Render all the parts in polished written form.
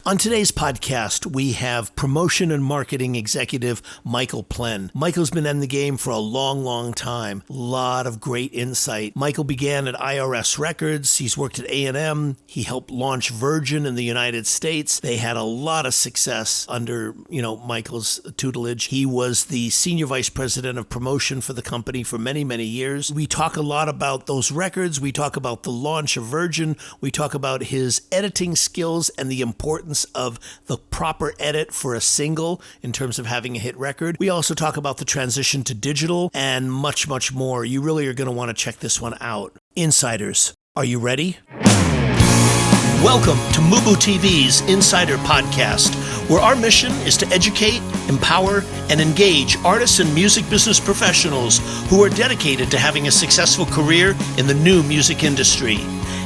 On today's podcast, we have promotion and marketing executive Michael Plen. Michael's been in the game for a long, long time. A lot of great insight. Michael began at IRS Records. He's worked at A&M. He helped launch Virgin in the United States. They had a lot of success under, Michael's tutelage. He was the senior vice president of promotion for the company for many, many years. We talk a lot about those records. We talk about the launch of Virgin. We talk about his editing skills and the importance of the proper edit for a single in terms of having a hit record. We also talk about the transition to digital and much, much more. You really are going to want to check this one out. Insiders, are you ready? Welcome to MUBUTV's Insider Podcast, where our mission is to educate, empower, and engage artists and music business professionals who are dedicated to having a successful career in the new music industry.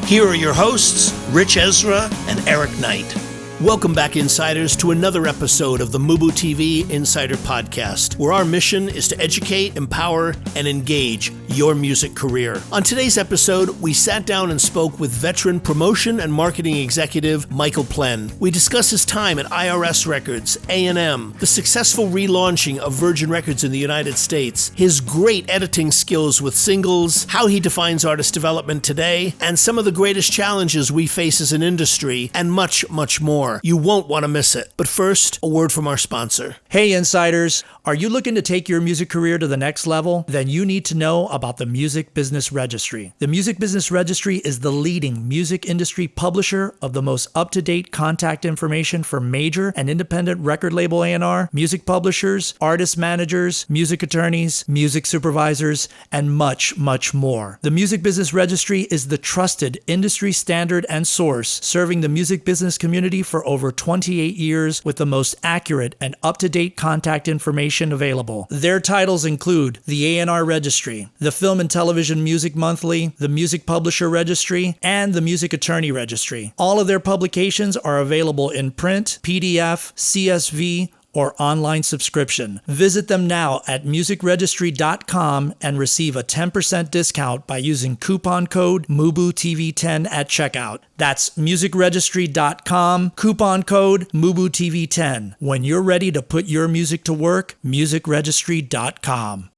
Here are your hosts, Rich Ezra and Eric Knight. Welcome back, Insiders, to another episode of the MUBUTV Insider Podcast, where our mission is to educate, empower, and engage your music career. On today's episode, we sat down and spoke with veteran promotion and marketing executive Michael Plen. We discussed his time at IRS Records, A&M, the successful relaunching of Virgin Records in the United States, his great editing skills with singles, how he defines artist development today, and some of the greatest challenges we face as an industry, and much, much more. You won't want to miss it. But first, a word from our sponsor. Hey, Insiders. Are you looking to take your music career to the next level? Then you need to know about the Music Business Registry. The Music Business Registry is the leading music industry publisher of the most up-to-date contact information for major and independent record label A&R, music publishers, artist managers, music attorneys, music supervisors, and much, much more. The Music Business Registry is the trusted industry standard and source serving the music business community for over 28 years with the most accurate and up-to-date contact information available. Their titles include the A&R Registry, the Film and Television Music Monthly, the Music Publisher Registry, and the Music Attorney Registry. All of their publications are available in print, PDF, CSV, or online subscription. Visit them now at musicregistry.com and receive a 10% discount by using coupon code MUBUTV10 at checkout. That's musicregistry.com, coupon code MUBUTV10. When you're ready to put your music to work, musicregistry.com.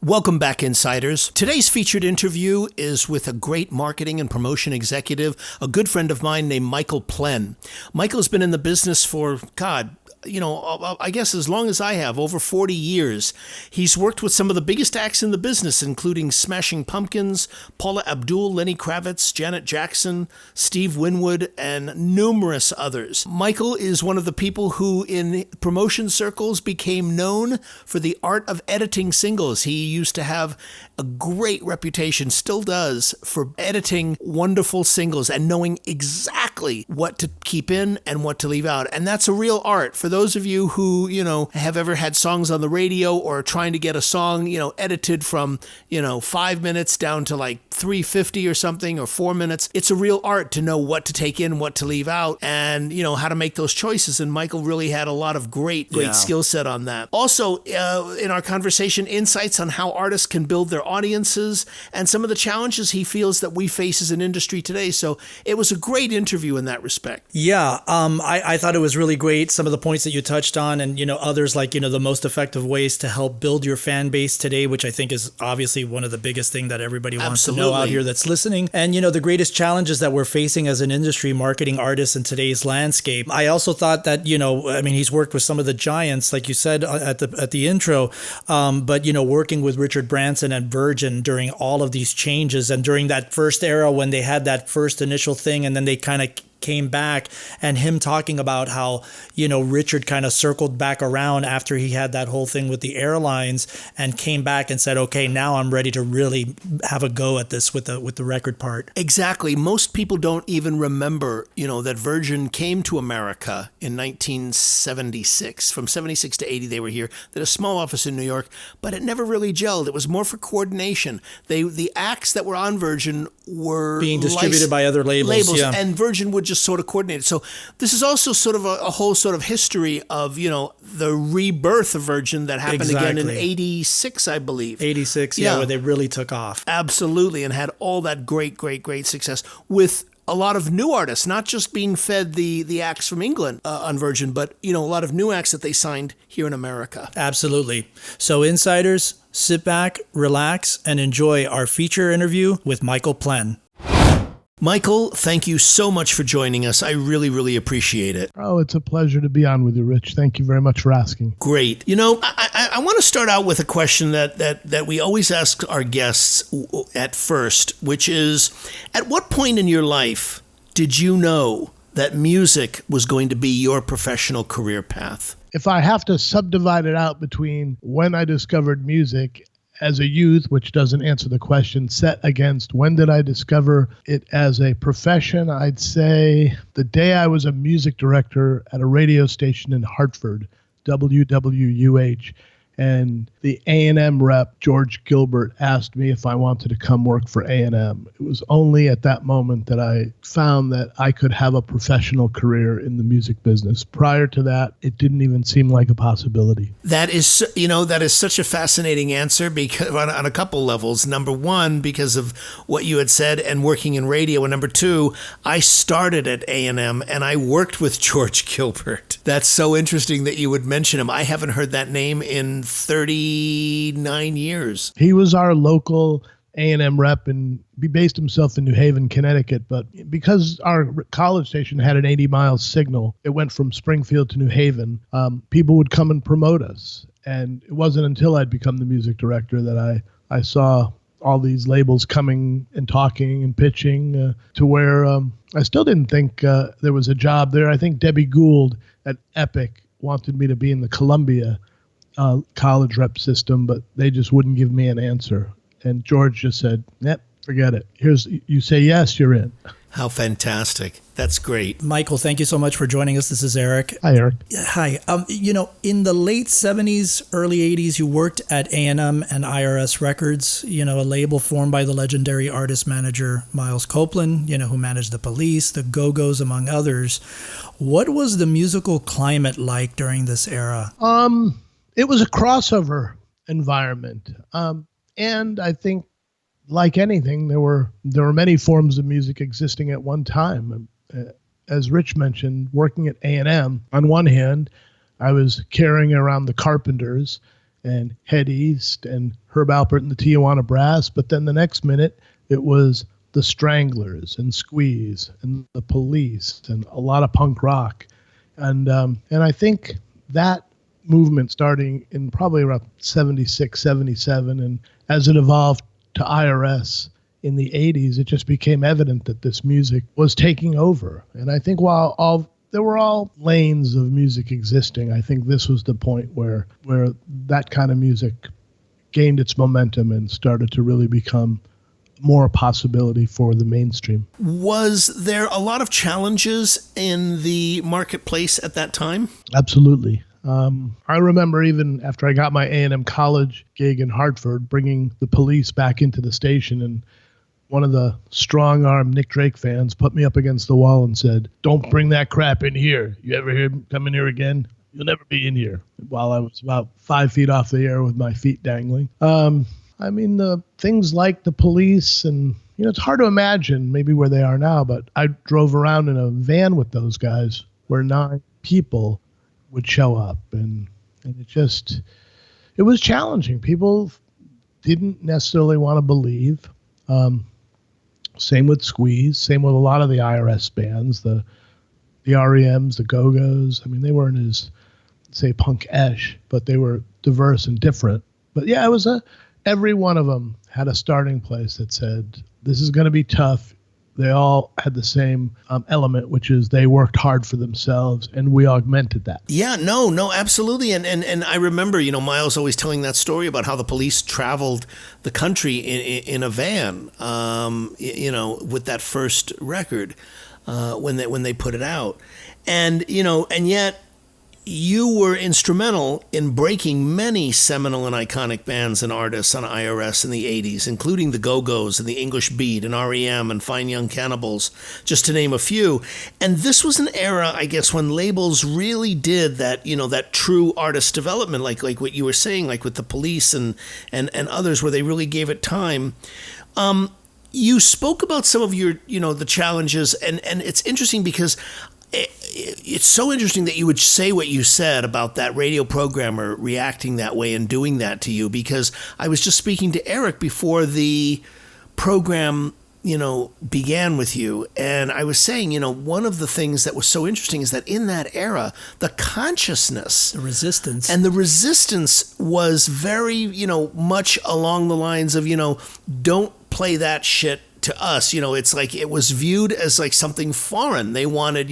Welcome back, Insiders. Today's featured interview is with a great marketing and promotion executive, a good friend of mine named Michael Plen. Michael's been in the business for, I guess as long as I have, over 40 years. He's worked with some of the biggest acts in the business, including Smashing Pumpkins, Paula Abdul, Lenny Kravitz, Janet Jackson, Steve Winwood, and numerous others. Michael is one of the people who, in promotion circles, became known for the art of editing singles. He used to have a great reputation, still does, for editing wonderful singles and knowing exactly what to keep in and what to leave out. And that's a real art. For those of you who, have ever had songs on the radio or trying to get a song, edited from, 5 minutes down to like 350 or something, or 4 minutes, it's a real art to know what to take in, what to leave out, and, how to make those choices. And Michael really had a lot of great skill set on that. Also, in our conversation, insights on how artists can build their audiences and some of the challenges he feels that we face as an industry today. So it was a great interview in that respect. Yeah, I thought it was really great. Some of the points that you touched on, and others like the most effective ways to help build your fan base today, which I think is obviously one of the biggest thing that everybody wants to know out here that's listening. And the greatest challenges that we're facing as an industry, marketing artists in today's landscape. I also thought that he's worked with some of the giants, like you said at the intro, but working with Richard Branson and Virgin during all of these changes and during that first era when they had that first initial thing, and then they kind of came back, and him talking about how, Richard kind of circled back around after he had that whole thing with the airlines and came back and said, okay, now I'm ready to really have a go at this with the record part. Exactly. Most people don't even remember, that Virgin came to America in 1976. From 76 to 80, they were here. They had a small office in New York, but it never really gelled. It was more for coordination. The acts that were on Virgin were being distributed by other labels, yeah. And Virgin would just sort of coordinate it. So this is also sort of a whole sort of history of, the rebirth of Virgin that happened again in 86, I believe. 86, yeah, where they really took off. Absolutely, and had all that great success with a lot of new artists, not just being fed the acts from England on Virgin, but, a lot of new acts that they signed here in America. Absolutely. So insiders, sit back, relax, and enjoy our feature interview with Michael Plen. Michael, thank you so much for joining us. I really, really appreciate it. Oh, it's a pleasure to be on with you, Rich. Thank you very much for asking. Great. I want to start out with a question that we always ask our guests at first, which is, at what point in your life did you know that music was going to be your professional career path? If I have to subdivide it out between when I discovered music as a youth, which doesn't answer the question, set against when did I discover it as a profession, I'd say the day I was a music director at a radio station in Hartford, WWUH, and the A&M rep, George Gilbert, asked me if I wanted to come work for A&M. It was only at that moment that I found that I could have a professional career in the music business. Prior to that, it didn't even seem like a possibility. That is such a fascinating answer because on a couple levels. Number one, because of what you had said and working in radio. And number two, I started at A&M and I worked with George Gilbert. That's so interesting that you would mention him. I haven't heard that name in 39 years. He was our local A&M rep, and he based himself in New Haven, Connecticut. But because our college station had an 80-mile signal, it went from Springfield to New Haven. People would come and promote us. And it wasn't until I'd become the music director that I saw all these labels coming and talking and pitching to where I still didn't think there was a job there. I think Debbie Gould at Epic wanted me to be in the Columbia college rep system, but they just wouldn't give me an answer. And George just said, "Yep, forget it. You say yes, you're in." How fantastic. That's great. Michael, thank you so much for joining us. This is Eric. Hi, Eric. Hi. In the late 70s, early 80s, you worked at A&M and IRS Records, a label formed by the legendary artist manager Miles Copeland, who managed the Police, the Go-Go's, among others. What was the musical climate like during this era? It was a crossover environment. And I think, like anything, there were many forms of music existing at one time. As Rich mentioned, working at A&M, on one hand, I was carrying around the Carpenters and Head East and Herb Alpert and the Tijuana Brass, but then the next minute, it was the Stranglers and Squeeze and the Police and a lot of punk rock. And I think that movement starting in probably around 76, 77, and as it evolved to IRS in the 80s, it just became evident that this music was taking over. And I think while there were all lanes of music existing, I think this was the point where that kind of music gained its momentum and started to really become more a possibility for the mainstream. Was there a lot of challenges in the marketplace at that time? Absolutely. I remember even after I got my A&M college gig in Hartford, bringing the Police back into the station, and one of the strong-arm Nick Drake fans put me up against the wall and said, "Don't bring that crap in here. You ever hear him come in here again? You'll never be in here," while I was about 5 feet off the air with my feet dangling. The things like the Police, and it's hard to imagine maybe where they are now, but I drove around in a van with those guys where 9 people would show up, and it was challenging. People didn't necessarily want to believe. Same with Squeeze, same with a lot of the IRS bands, the REMs, the Go-Go's. They weren't as, say, punk-esh, but they were diverse and different. But yeah, every one of them had a starting place that said, this is going to be tough. They all had the same element, which is they worked hard for themselves, and we augmented that. Yeah, no, absolutely. And I remember, Miles always telling that story about how the Police traveled the country in a van, with that first record when they put it out. And yet you were instrumental in breaking many seminal and iconic bands and artists on IRS in the 80s, including the Go-Go's and the English Beat and REM and Fine Young Cannibals, just to name a few. And this was an era, I guess, when labels really did that, that true artist development, like what you were saying, like with the Police and others, where they really gave it time. You spoke about some of your, the challenges, and it's interesting because it's so interesting that you would say what you said about that radio programmer reacting that way and doing that to you, because I was just speaking to Eric before the program, began with you. And I was saying, one of the things that was so interesting is that in that era, the consciousness, The resistance. and the resistance was very, much along the lines of, don't play that shit to us. It's like it was viewed as like something foreign. They wanted,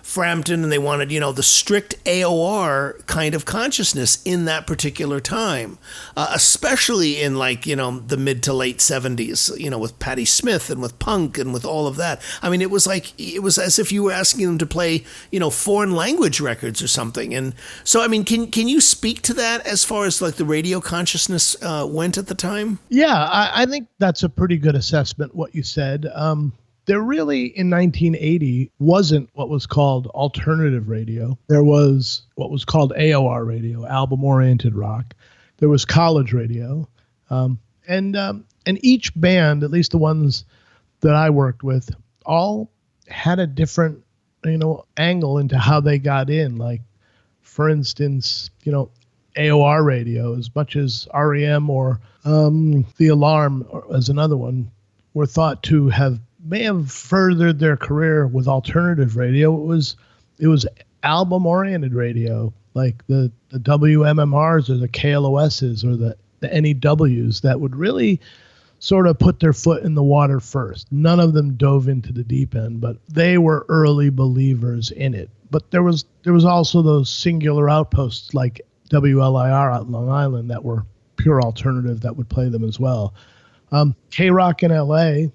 Frampton, and they wanted, the strict AOR kind of consciousness in that particular time, especially in like, the mid to late 70s, with Patti Smith and with punk and with all of that. I mean, it was as if you were asking them to play, foreign language records or something. And so, I mean, can you speak to that as far as like the radio consciousness went at the time? Yeah, I think that's a pretty good assessment, what you said. There really, in 1980, wasn't what was called alternative radio. There was what was called AOR radio, album-oriented rock. There was college radio. And each band, at least the ones that I worked with, all had a different, angle into how they got in. Like, for instance, AOR radio, as much as REM or The Alarm, as another one, were thought to may have furthered their career with alternative radio. It was album oriented radio, like the WMMRs or the KLOSs or the NEWs, that would really sort of put their foot in the water first. None of them dove into the deep end, but they were early believers in it. But there was also those singular outposts like WLIR out in Long Island that were pure alternative that would play them as well. K-Rock in LA,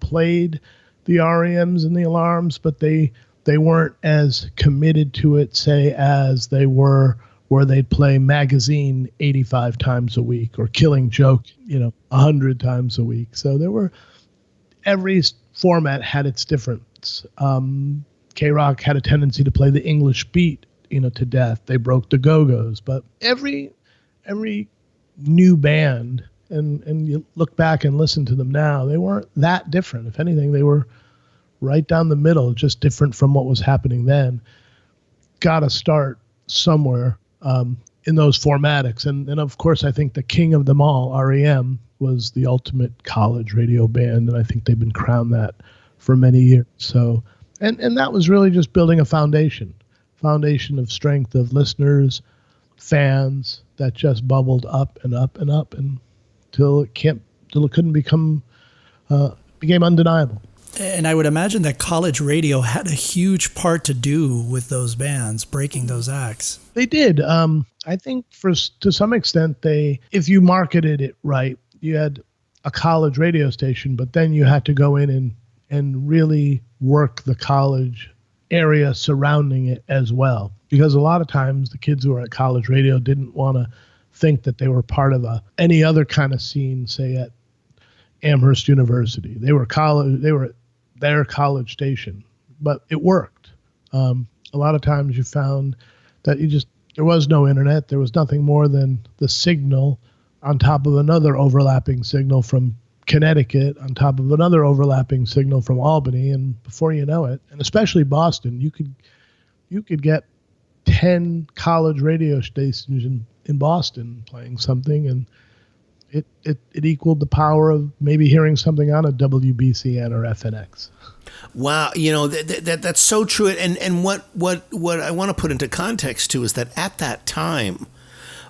played the REMs and the Alarms, but they weren't as committed to it, say, as they were where they'd play Magazine 85 times a week or Killing Joke, 100 times a week. So every format had its difference. K-Rock had a tendency to play the English beat, to death. They broke the Go-Go's, but every new band, and you look back and listen to them now, they weren't that different. If anything, they were right down the middle, just different from what was happening then. Got to start somewhere in those formatics. And of course, I think the king of them all, REM, was the ultimate college radio band, and I think they've been crowned that for many years. So, and that was really just building a foundation of strength of listeners, fans, that just bubbled up and up and up until it couldn't became undeniable. And I would imagine that college radio had a huge part to do with those bands breaking those acts. They did. I think to some extent, if you marketed it right, you had a college radio station, but then you had to go in and really work the college area surrounding it as well. Because a lot of times the kids who were at college radio didn't want to think that they were part of any other kind of scene, say at Amherst University. They were their college station, but it worked. A lot of times you found that there was no internet. There was nothing more than the signal on top of another overlapping signal from Connecticut, on top of another overlapping signal from Albany. And before you know it, and especially Boston, you could get 10 college radio stations in Boston playing something, and it equaled the power of maybe hearing something on a WBCN or FNX. Wow, that's so true. And what I want to put into context too is that at that time,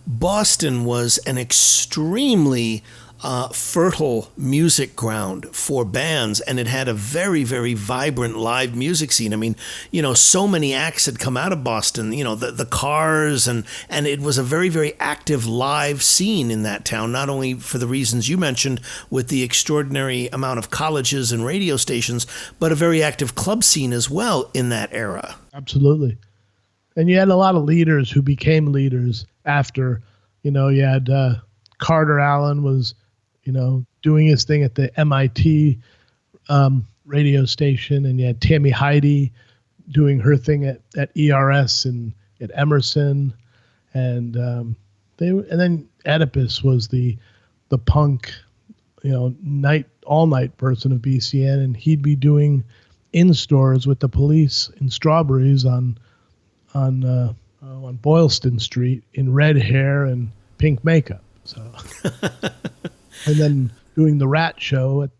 Boston was an extremely fertile music ground for bands, and it had a very, very vibrant live music scene. I mean, so many acts had come out of Boston, the Cars, and it was a very, very active live scene in that town, not only for the reasons you mentioned with the extraordinary amount of colleges and radio stations, but a very active club scene as well in that era. Absolutely. And you had a lot of leaders who became leaders after, you had Carter Allen was, doing his thing at the MIT radio station, and you had Tammy Heidi doing her thing at ERS and at Emerson, and then Oedipus was the punk all night person of BCN, and he'd be doing in stores with the police in Strawberries on Boylston Street in red hair and pink makeup. So, and then doing the Rat show at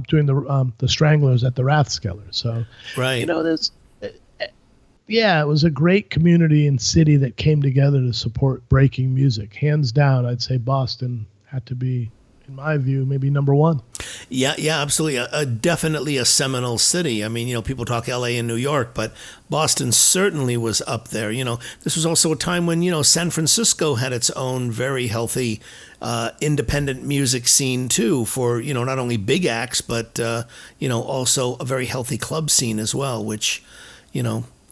doing the Stranglers at the Rathskeller. So, right. There's. Yeah, it was a great community and city that came together to support breaking music. Hands down, I'd say Boston had to be, in my view, maybe number one. Yeah, absolutely. Definitely a seminal city. I mean, people talk LA and New York, but Boston certainly was up there. This was also a time when, San Francisco had its own very healthy independent music scene too, for, not only big acts, but, also a very healthy club scene as well, which,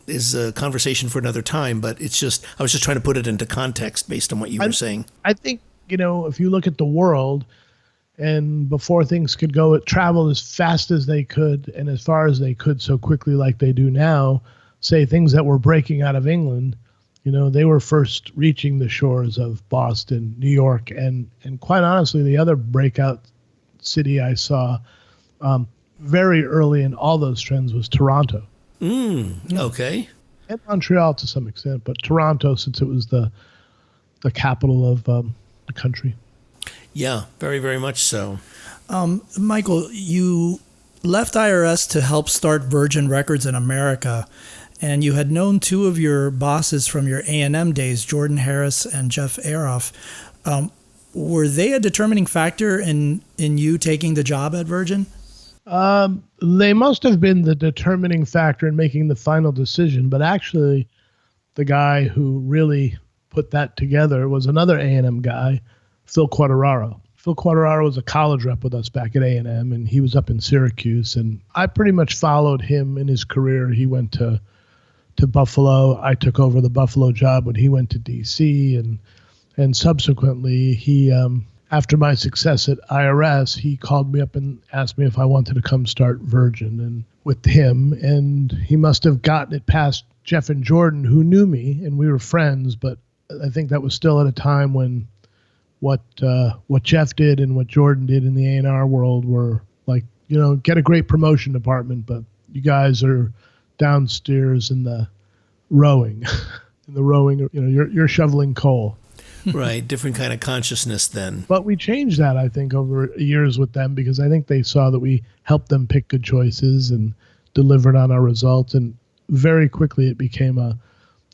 is a conversation for another time, but I was just trying to put it into context based on what you were saying. I think, if you look at the world, and before things could go, it traveled as fast as they could and as far as they could so quickly like they do now, say things that were breaking out of England, they were first reaching the shores of Boston, New York, and quite honestly, the other breakout city I saw very early in all those trends was Toronto. Okay. And Montreal to some extent, but Toronto, since it was the capital of the country. Yeah, very, very much so. Michael, you left IRS to help start Virgin Records in America, and you had known two of your bosses from your A&M days, Jordan Harris and Jeff Aroff. Were they a determining factor in you taking the job at Virgin? They must have been the determining factor in making the final decision, but actually the guy who really put that together was another A&M guy, Phil Quattararo. Phil Quattararo was a college rep with us back at A&M, and he was up in Syracuse, and I pretty much followed him in his career. He went to Buffalo. I took over the Buffalo job when he went to DC, and subsequently he after my success at IRS, he called me up and asked me if I wanted to come start Virgin and with him. And he must have gotten it past Jeff and Jordan, who knew me, and we were friends. But I think that was still at a time when what Jeff did and what Jordan did in the A&R world were like, get a great promotion department, but you guys are downstairs in the rowing. You're shoveling coal. Right, different kind of consciousness then. But we changed that, I think, over years with them, because I think they saw that we helped them pick good choices and delivered on our results. And very quickly it became a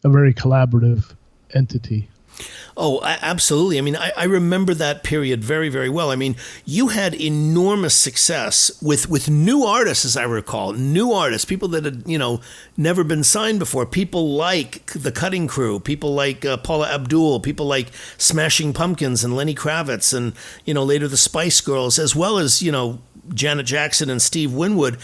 very collaborative entity. Oh, absolutely. I mean, I remember that period very, very well. I mean, you had enormous success with new artists, as I recall, new artists, people that had, never been signed before, people like the Cutting Crew, people like Paula Abdul, people like Smashing Pumpkins and Lenny Kravitz and, later the Spice Girls, as well as, Janet Jackson and Steve Winwood.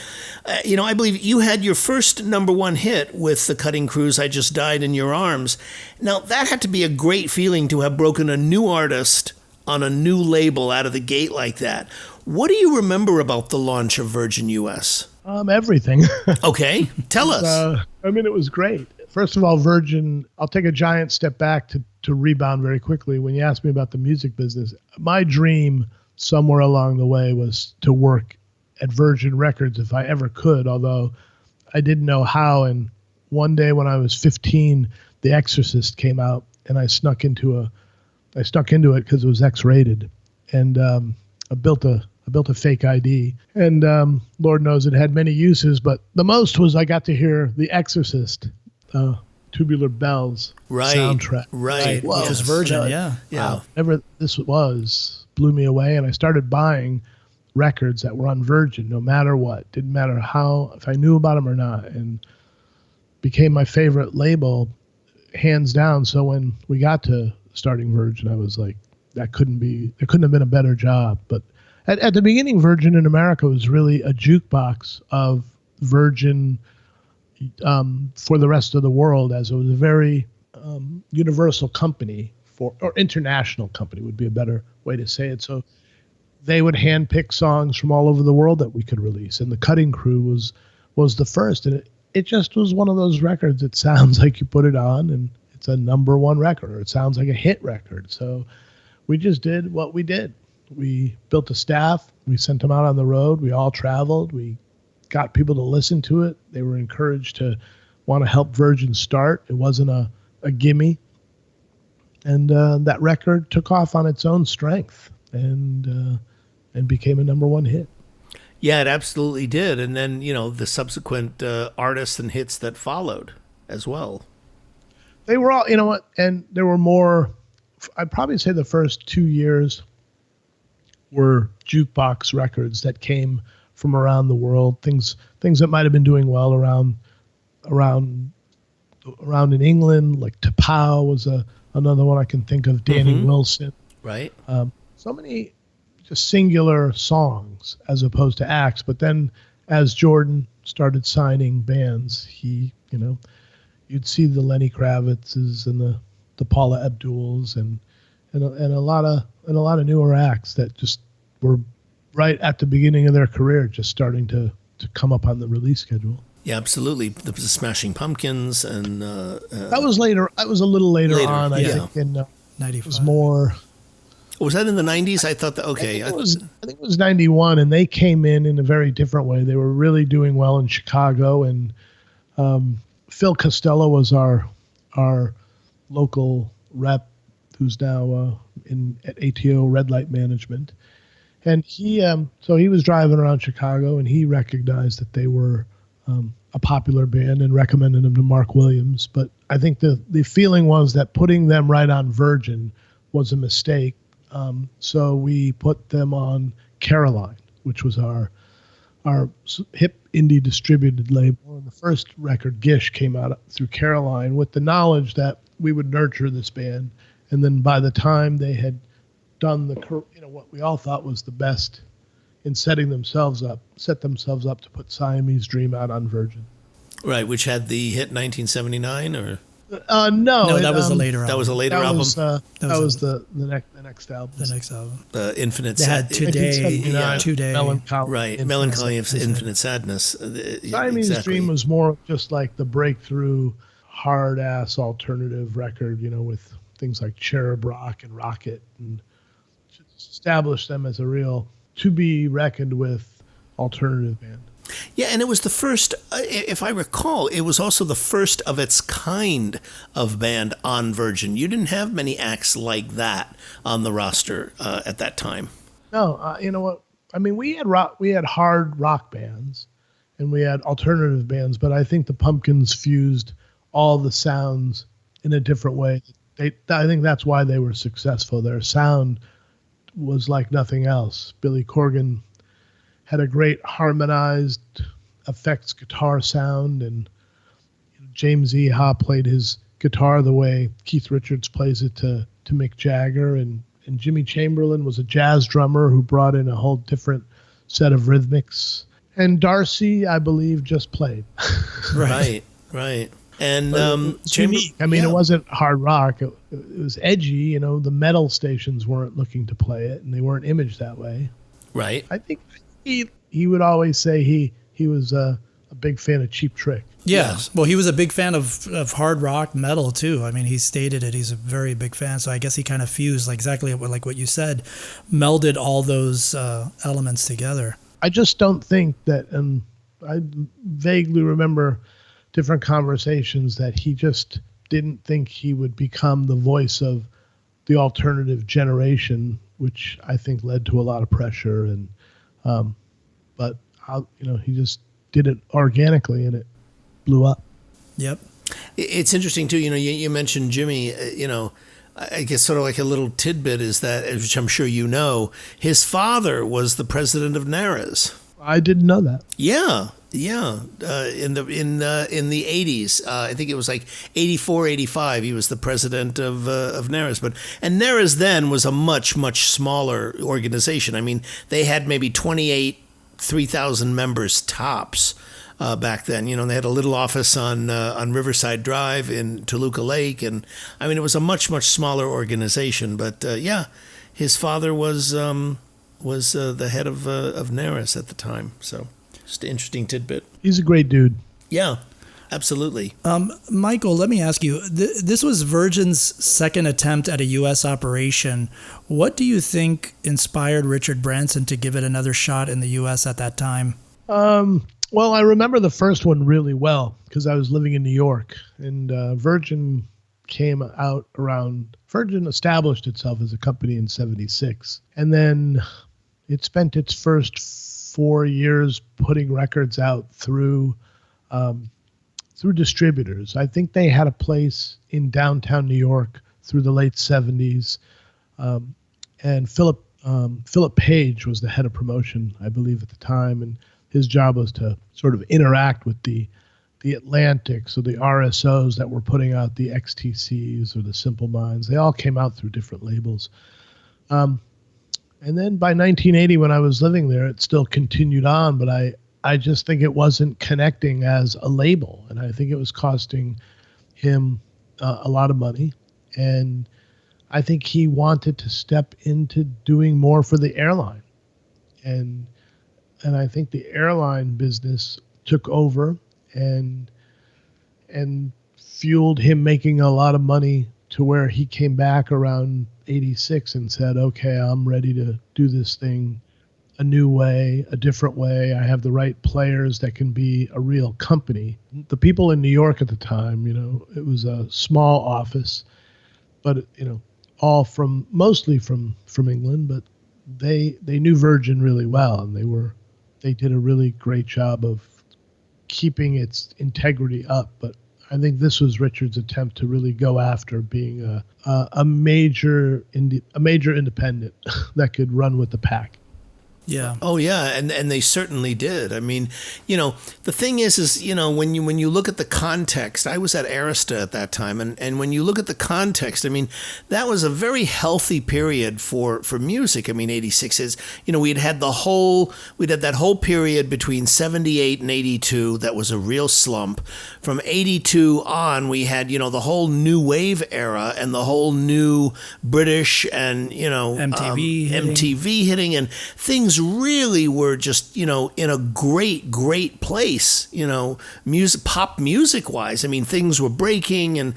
I believe you had your first number one hit with the Cutting Crew's I Just Died in Your Arms. Now, that had to be a great feeling to have broken a new artist on a new label out of the gate like that. What do you remember about the launch of Virgin US? Everything. Okay, tell us. It was great. First of all, Virgin, I'll take a giant step back to rebound very quickly. When you asked me about the music business, my dream somewhere along the way was to work at Virgin Records if I ever could, although I didn't know how. And one day when I was 15, The Exorcist came out, and I snuck into it because it was X-rated, and I built a fake ID, and Lord knows it had many uses, but the most was I got to hear The Exorcist, Tubular Bells soundtrack. Right. Whoa. Which is Virgin, yeah. Wow. Whatever this was blew me away, and I started buying records that were on Virgin no matter what. Didn't matter if I knew about them or not, and became my favorite label hands down. So when we got to starting Virgin, I was like, there couldn't have been a better job. But at the beginning, Virgin in America was really a jukebox of Virgin for the rest of the world, as it was a very universal company or international company would be a better way to say it. So they would handpick songs from all over the world that we could release. And the Cutting Crew was the first. And it just was one of those records. It sounds like you put it on and it's a number one record, or it sounds like a hit record. So we just did what we did. We built a staff. We sent them out on the road. We all traveled. We got people to listen to it. They were encouraged to want to help Virgin start. It wasn't a gimme. And that record took off on its own strength and became a number one hit. Yeah, it absolutely did. And then, the subsequent artists and hits that followed as well. They were all, and there were more. I'd probably say the first 2 years were jukebox records that came from around the world, things that might have been doing well around in England, like Tapao was another one I can think of, Danny Wilson. Right. So many just singular songs as opposed to acts. But then as Jordan started signing bands, you'd see the Lenny Kravitzes and the Paula Abduls and a lot of newer acts that just were right at the beginning of their career, just starting to come up on the release schedule. Yeah, absolutely. The Smashing Pumpkins and that was later. That was a little later on. I think in 95. It was more. Was that in the 90s? I thought that. Okay, I think it was 91, and they came in a very different way. They were really doing well in Chicago, and Phil Costello was our local rep, who's now at ATO Red Light Management, and he was driving around Chicago, and he recognized that they were a popular band and recommended them to Mark Williams. But I think the feeling was that putting them right on Virgin was a mistake. So we put them on Caroline, which was our hip indie distributed label. And the first record, Gish, came out through Caroline with the knowledge that we would nurture this band. And then by the time they had done what we all thought was the best in set themselves up to put Siamese Dream out on Virgin. Right, which had the hit 1979, or no, that was a later album. That was a later album. That was the next album. The next album. Infinite. They had Today. Melancholy. Right, Melancholy of Infinite Sadness. Siamese Dream was more just like the breakthrough, hard ass alternative record, with things like Cherub Rock and Rocket, and establish them as a real to be reckoned with alternative band. Yeah, and it was the first, if I recall, it was also the first of its kind of band on Virgin. You didn't have many acts like that on the roster at that time. No, you know what? I mean, we had hard rock bands, and we had alternative bands, but I think the Pumpkins fused all the sounds in a different way. I think that's why they were successful. Their sound was like nothing else. Billy Corgan had a great harmonized effects guitar sound, and James Iha played his guitar the way Keith Richards plays it to Mick Jagger, and Jimmy Chamberlain was a jazz drummer who brought in a whole different set of rhythmics. And Darcy, I believe, just played. Right. And unique. I mean, It wasn't hard rock. It was edgy. The metal stations weren't looking to play it, and they weren't imaged that way. Right. I think he would always say he was a big fan of Cheap Trick. Yeah. Yes. Well, he was a big fan of hard rock metal too. I mean, he stated it. He's a very big fan. So I guess he kind of fused exactly like what you said, melded all those elements together. I just don't think that, and I vaguely remember different conversations that he just didn't think he would become the voice of the alternative generation, which I think led to a lot of pressure. And but he just did it organically, and it blew up. Yep. It's interesting too. You mentioned Jimmy. I guess sort of like a little tidbit is that, which I'm sure his father was the president of NARAS. I didn't know that. Yeah. In the 80s, I think it was like 84, 85. He was the president of NARAS, and NARAS then was a much smaller organization. I mean, they had maybe 3,000 members tops back then. They had a little office on Riverside Drive in Toluca Lake, and I mean, it was a much smaller organization. But his father was the head of NARAS at the time. So just an interesting tidbit. He's a great dude. Yeah. Absolutely. Michael, let me ask you, this was Virgin's second attempt at a U.S. operation. What do you think inspired Richard Branson to give it another shot in the U.S. at that time? Well, I remember the first one really well because I was living in New York, and Virgin established itself as a company in '76, and then it spent its first 4 years putting records out through distributors. I think they had a place in downtown New York through the late '70s, and Philip Page was the head of promotion, I believe, at the time, and his job was to sort of interact with the Atlantics or the RSOs that were putting out the XTCs or the Simple Minds. They all came out through different labels. And then by 1980, when I was living there, it still continued on, but I just think it wasn't connecting as a label, and I think it was costing him a lot of money, and I think he wanted to step into doing more for the airline, and I think the airline business took over and fueled him making a lot of money to where he came back around '86 and said, okay, I'm ready to do this thing a new way, a different way. I have the right players that can be a real company. The people in New York at the time, it was a small office, but, all mostly from England, but they knew Virgin really well, and they did a really great job of keeping its integrity up. But I think this was Richard's attempt to really go after being a major independent that could run with the pack. Yeah. Oh yeah, and they certainly did. I mean, the thing is when you look at the context, I was at Arista at that time, and when you look at the context, I mean, that was a very healthy period for music. I mean, '86 is, we'd had that whole period between '78 and '82 that was a real slump. From '82 on, we had the whole new wave era and the whole new British and MTV hitting, and things really were just, in a great place, pop music wise. I mean, things were breaking, and,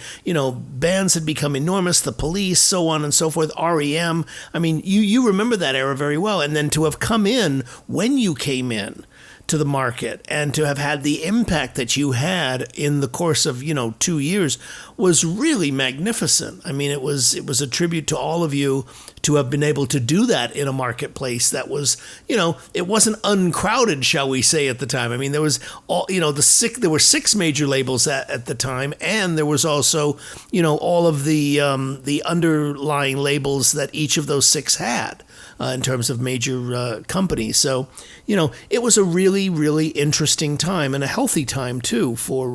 bands had become enormous, the Police, so on and so forth, REM. I mean, you remember that era very well. And then to have come in when you came in to the market and to have had the impact that you had in the course of 2 years was really magnificent. I mean, it was a tribute to all of you to have been able to do that in a marketplace that was, it wasn't uncrowded, shall we say, at the time. I mean, there was there were 6 major labels at the time, and there was also all of the underlying labels that each of those 6 had. In terms of major companies. So, it was a really, really interesting time, and a healthy time, too, for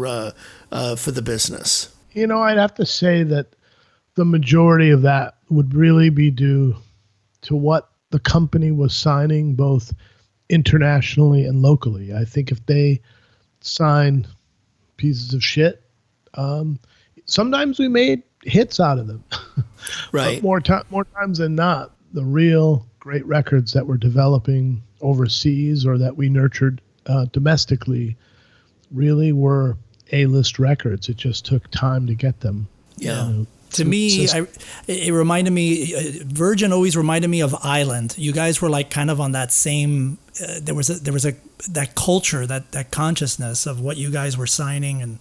the business. I'd have to say that the majority of that would really be due to what the company was signing, both internationally and locally. I think if they signed pieces of shit, sometimes we made hits out of them. Right. But more times than not, the real great records that were developing overseas or that we nurtured domestically really were A-list records. It just took time to get them. Yeah. To me, it reminded me, Virgin always reminded me of Island. You guys were like kind of on that same, there was that culture, that consciousness of what you guys were signing and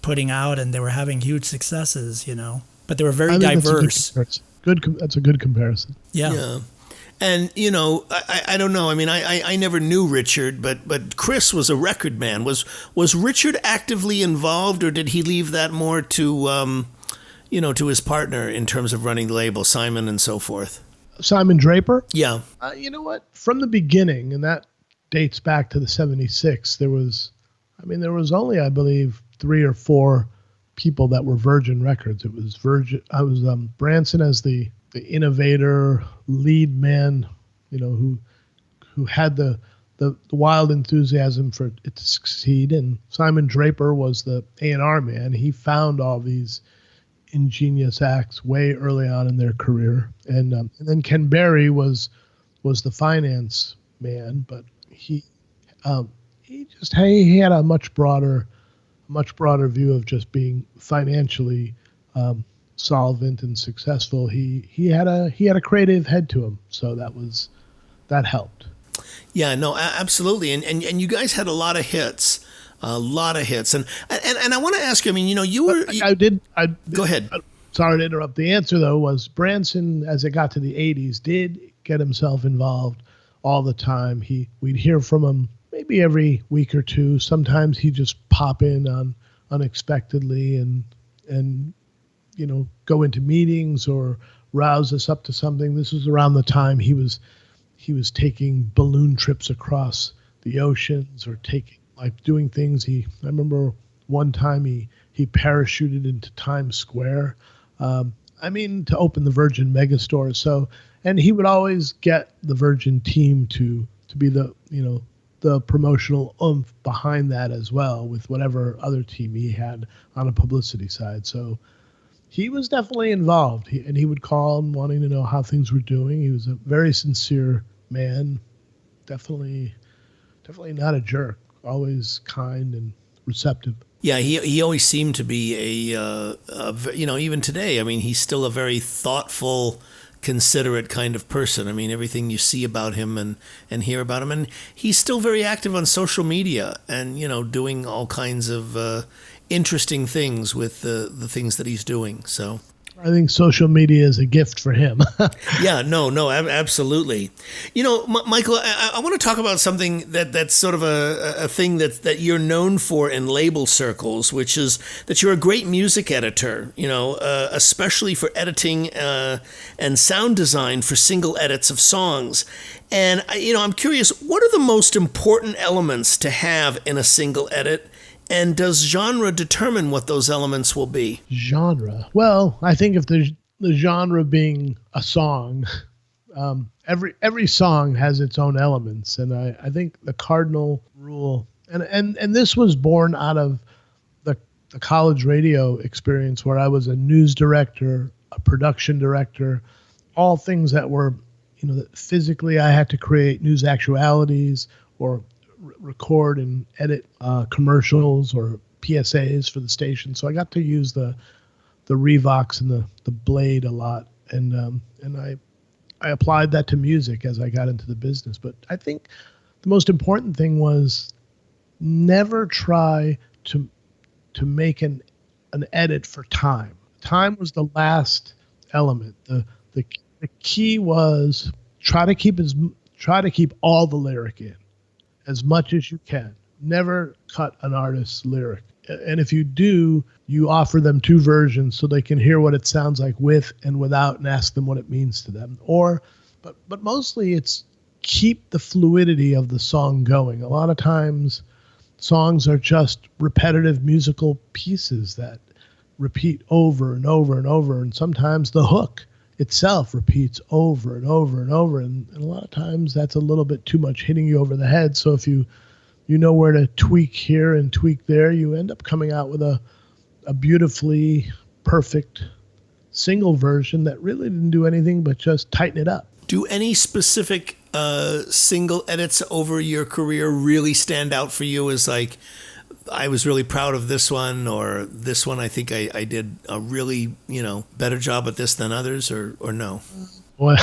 putting out, and they were having huge successes, but they were very diverse. That's a good comparison. Yeah. And, I don't know. I mean, I never knew Richard, but Chris was a record man. Was Richard actively involved, or did he leave that more to, to his partner in terms of running the label, Simon and so forth? Simon Draper? Yeah. You know what? From the beginning, and that dates back to the '76, there was only, I believe, 3 or 4 people that were Virgin Records. It was Virgin. I was Branson as the innovator, lead man, who had the wild enthusiasm for it to succeed. And Simon Draper was the A&R man. He found all these ingenious acts way early on in their career. And then Ken Berry was the finance man, but he had a much broader much broader view of just being financially solvent and successful. He had a creative head to him, so that helped. Yeah, no, absolutely. And you guys had a lot of hits. And I want to ask you, I mean, you were... Go ahead. Sorry to interrupt. The answer, though, was Branson, as it got to the 80s, did get himself involved all the time. We'd hear from him maybe every week or two. Sometimes he'd just pop in unexpectedly and go into meetings or rouse us up to something. This was around the time he was taking balloon trips across the oceans or doing things. I remember one time he parachuted into Times Square. To open the Virgin megastore. So, and he would always get the Virgin team to be the promotional oomph behind that as well, with whatever other team he had on a publicity side. So he was definitely involved, and he would call and wanting to know how things were doing. He was a very sincere man, definitely not a jerk, always kind and receptive. Yeah, he always seemed to be even today, I mean, he's still a very thoughtful, considerate kind of person. I mean, everything you see about him and hear about him. And he's still very active on social media and, doing all kinds of interesting things with the things that he's doing. So I think social media is a gift for him. Yeah, no, absolutely. Michael, I want to talk about something that's sort of a thing that you're known for in label circles, which is that you're a great music editor, especially for editing and sound design for single edits of songs. And, I'm curious, what are the most important elements to have in a single edit? And does genre determine what those elements will be? Genre. Well, I think if the genre being a song, every song has its own elements. And I think the cardinal rule, and this was born out of the college radio experience where I was a news director, a production director, all things that were, that physically I had to create news actualities or record and edit commercials or PSAs for the station. So I got to use the Revox and the Blade a lot. And I applied that to music as I got into the business. But I think the most important thing was never try to make an edit for time. Time was the last element. The key was try to keep all the lyric in as much as you can. Never cut an artist's lyric. And if you do, you offer them two versions so they can hear what it sounds like with and without and ask them what it means to them. But mostly it's keep the fluidity of the song going. A lot of times songs are just repetitive musical pieces that repeat over and over and over. And sometimes the hook itself repeats over and over and over. And a lot of times that's a little bit too much hitting you over the head. So if you know where to tweak here and tweak there, you end up coming out with a beautifully perfect single version that really didn't do anything but just tighten it up. Do any specific single edits over your career really stand out for you as like, I was really proud of this one, or this one I think I did a really, better job at this than others, or no? Well,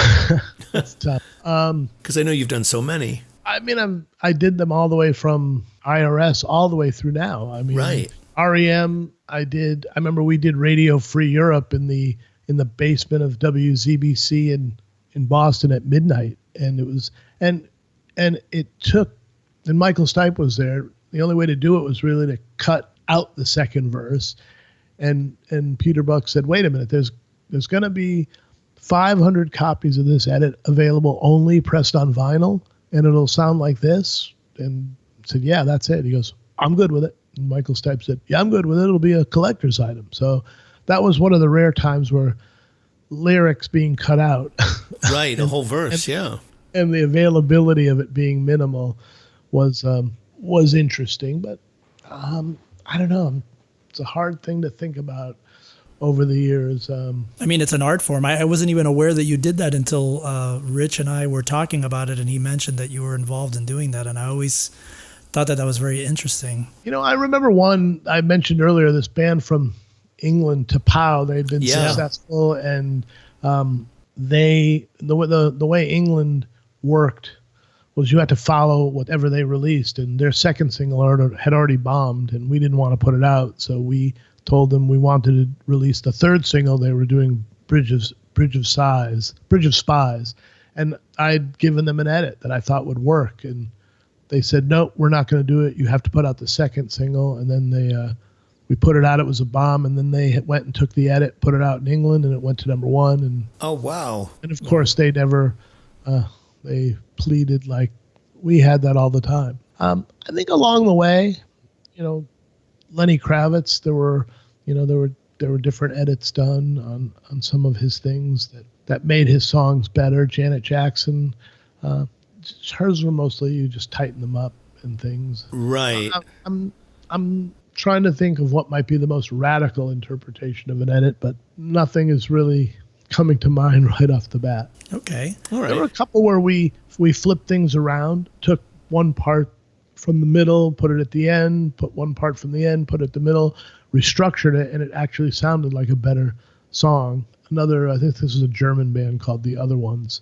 that's tough. Because I know you've done so many. I mean, I did them all the way from IRS all the way through now. I mean, right. REM, I remember we did Radio Free Europe in the basement of WZBC in Boston at midnight. And it was, and it took, and Michael Stipe was there. The only way to do it was really to cut out the second verse. And Peter Buck said, wait a minute, there's going to be 500 copies of this edit available only pressed on vinyl, and it'll sound like this. And I said, yeah, that's it. He goes, I'm good with it. And Michael Stipe said, yeah, I'm good with it. It'll be a collector's item. So that was one of the rare times where lyrics being cut out. Right, a whole verse, yeah. And the availability of it being minimal was interesting, but I don't know. It's a hard thing to think about over the years. I mean, it's an art form. I wasn't even aware that you did that until Rich and I were talking about it, and he mentioned that you were involved in doing that. And I always thought that was very interesting. I remember one I mentioned earlier, this band from England, Tapao. They'd been successful, and the way England worked was you had to follow whatever they released, and their second single had already bombed, and we didn't want to put it out, so we told them we wanted to release the third single. They were doing Bridge of Spies, and I'd given them an edit that I thought would work, and they said, no, we're not going to do it. You have to put out the second single. And then we put it out. It was a bomb. And then they went and took the edit, put it out in England, and it went to number one. And oh, wow. And of course, they never, they pleaded like we had that all the time. I think along the way, Lenny Kravitz, there were different edits done on some of his things that made his songs better. Janet Jackson, hers were mostly you just tighten them up and things. Right. I'm trying to think of what might be the most radical interpretation of an edit, but nothing is really coming to mind right off the bat. Okay. All right. There were a couple where we flipped things around, took one part from the middle, put it at the end, put one part from the end, put it at the middle, restructured it, and it actually sounded like a better song. I think this was a German band called The Other Ones.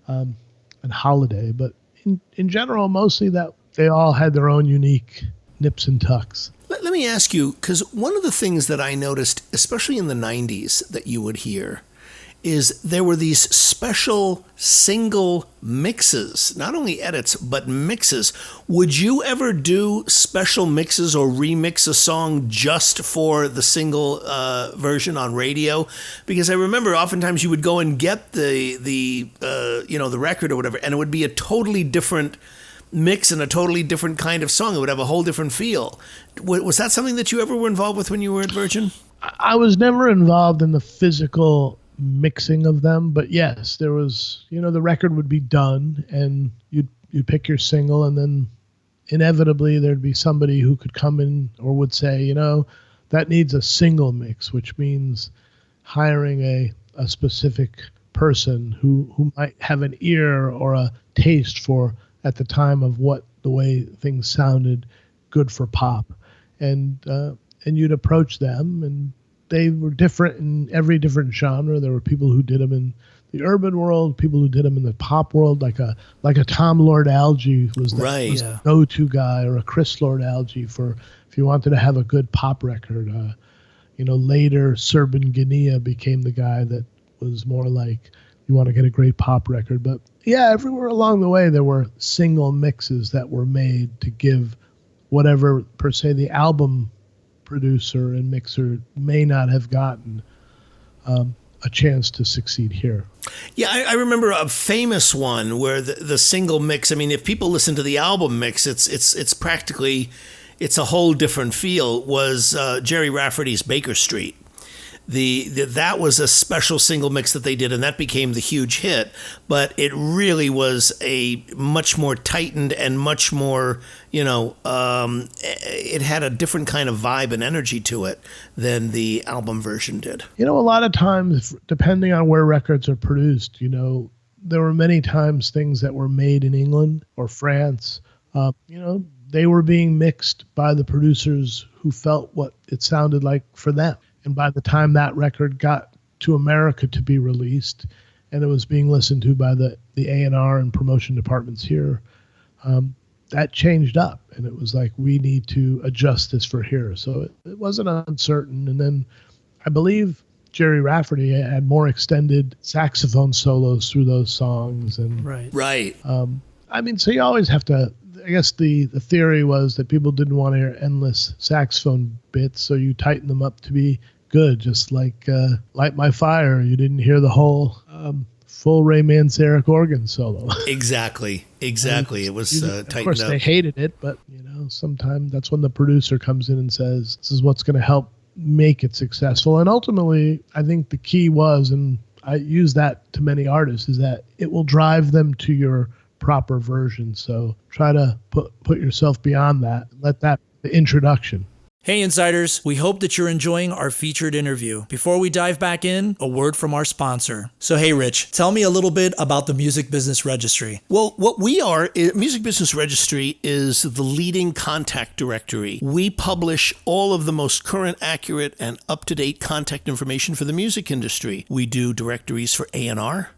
And Holiday, but in general, mostly that they all had their own unique nips and tucks. Let me ask you, because one of the things that I noticed, especially in the 90s, that you would hear is there were these special single mixes, not only edits, but mixes. Would you ever do special mixes or remix a song just for the single version on radio? Because I remember oftentimes you would go and get the record or whatever, and it would be a totally different mix and a totally different kind of song. It would have a whole different feel. Was that something that you ever were involved with when you were at Virgin? I was never involved in the physical mixing of them, but yes, there was, the record would be done and you'd pick your single, and then inevitably there'd be somebody who could come in or would say, that needs a single mix, which means hiring a specific person who might have an ear or a taste for, at the time, of what the way things sounded good for pop, and you'd approach them, and they were different in every different genre. There were people who did them in the urban world, people who did them in the pop world, like a Tom Lord Alge was the go-to guy, or a Chris Lord Alge for if you wanted to have a good pop record. Later Serban Gania became the guy that was more like, you want to get a great pop record. But yeah, everywhere along the way there were single mixes that were made to give whatever per se the album producer and mixer may not have gotten a chance to succeed here. Yeah, I remember a famous one where the single mix, I mean, if people listen to the album mix, it's practically, it's a whole different feel, was Jerry Rafferty's Baker Street. That was a special single mix that they did, and that became the huge hit. But it really was a much more tightened and much more, it had a different kind of vibe and energy to it than the album version did. A lot of times, depending on where records are produced, there were many times things that were made in England or France, they were being mixed by the producers who felt what it sounded like for them. And by the time that record got to America to be released, and it was being listened to by the A&R and promotion departments here, that changed up. And it was like, we need to adjust this for here. So it wasn't uncertain. And then I believe Jerry Rafferty had more extended saxophone solos through those songs. And Right. So you always have to, I guess the theory was that people didn't want to hear endless saxophone bits, so you tighten them up to be good, just like Light My Fire. You didn't hear the whole full Ray Manzarek organ solo. Exactly. It was tightened up. Of course, they hated it, but sometimes that's when the producer comes in and says, this is what's going to help make it successful. And ultimately, I think the key was, and I use that to many artists, is that it will drive them to your proper version. So try to put yourself beyond that. Let that the introduction. Hey Insiders, we hope that you're enjoying our featured interview. Before we dive back in, a word from our sponsor. So hey Rich, tell me a little bit about the Music Business Registry. Well, what we are, Music Business Registry is the leading contact directory. We publish all of the most current, accurate, and up-to-date contact information for the music industry. We do directories for A&R.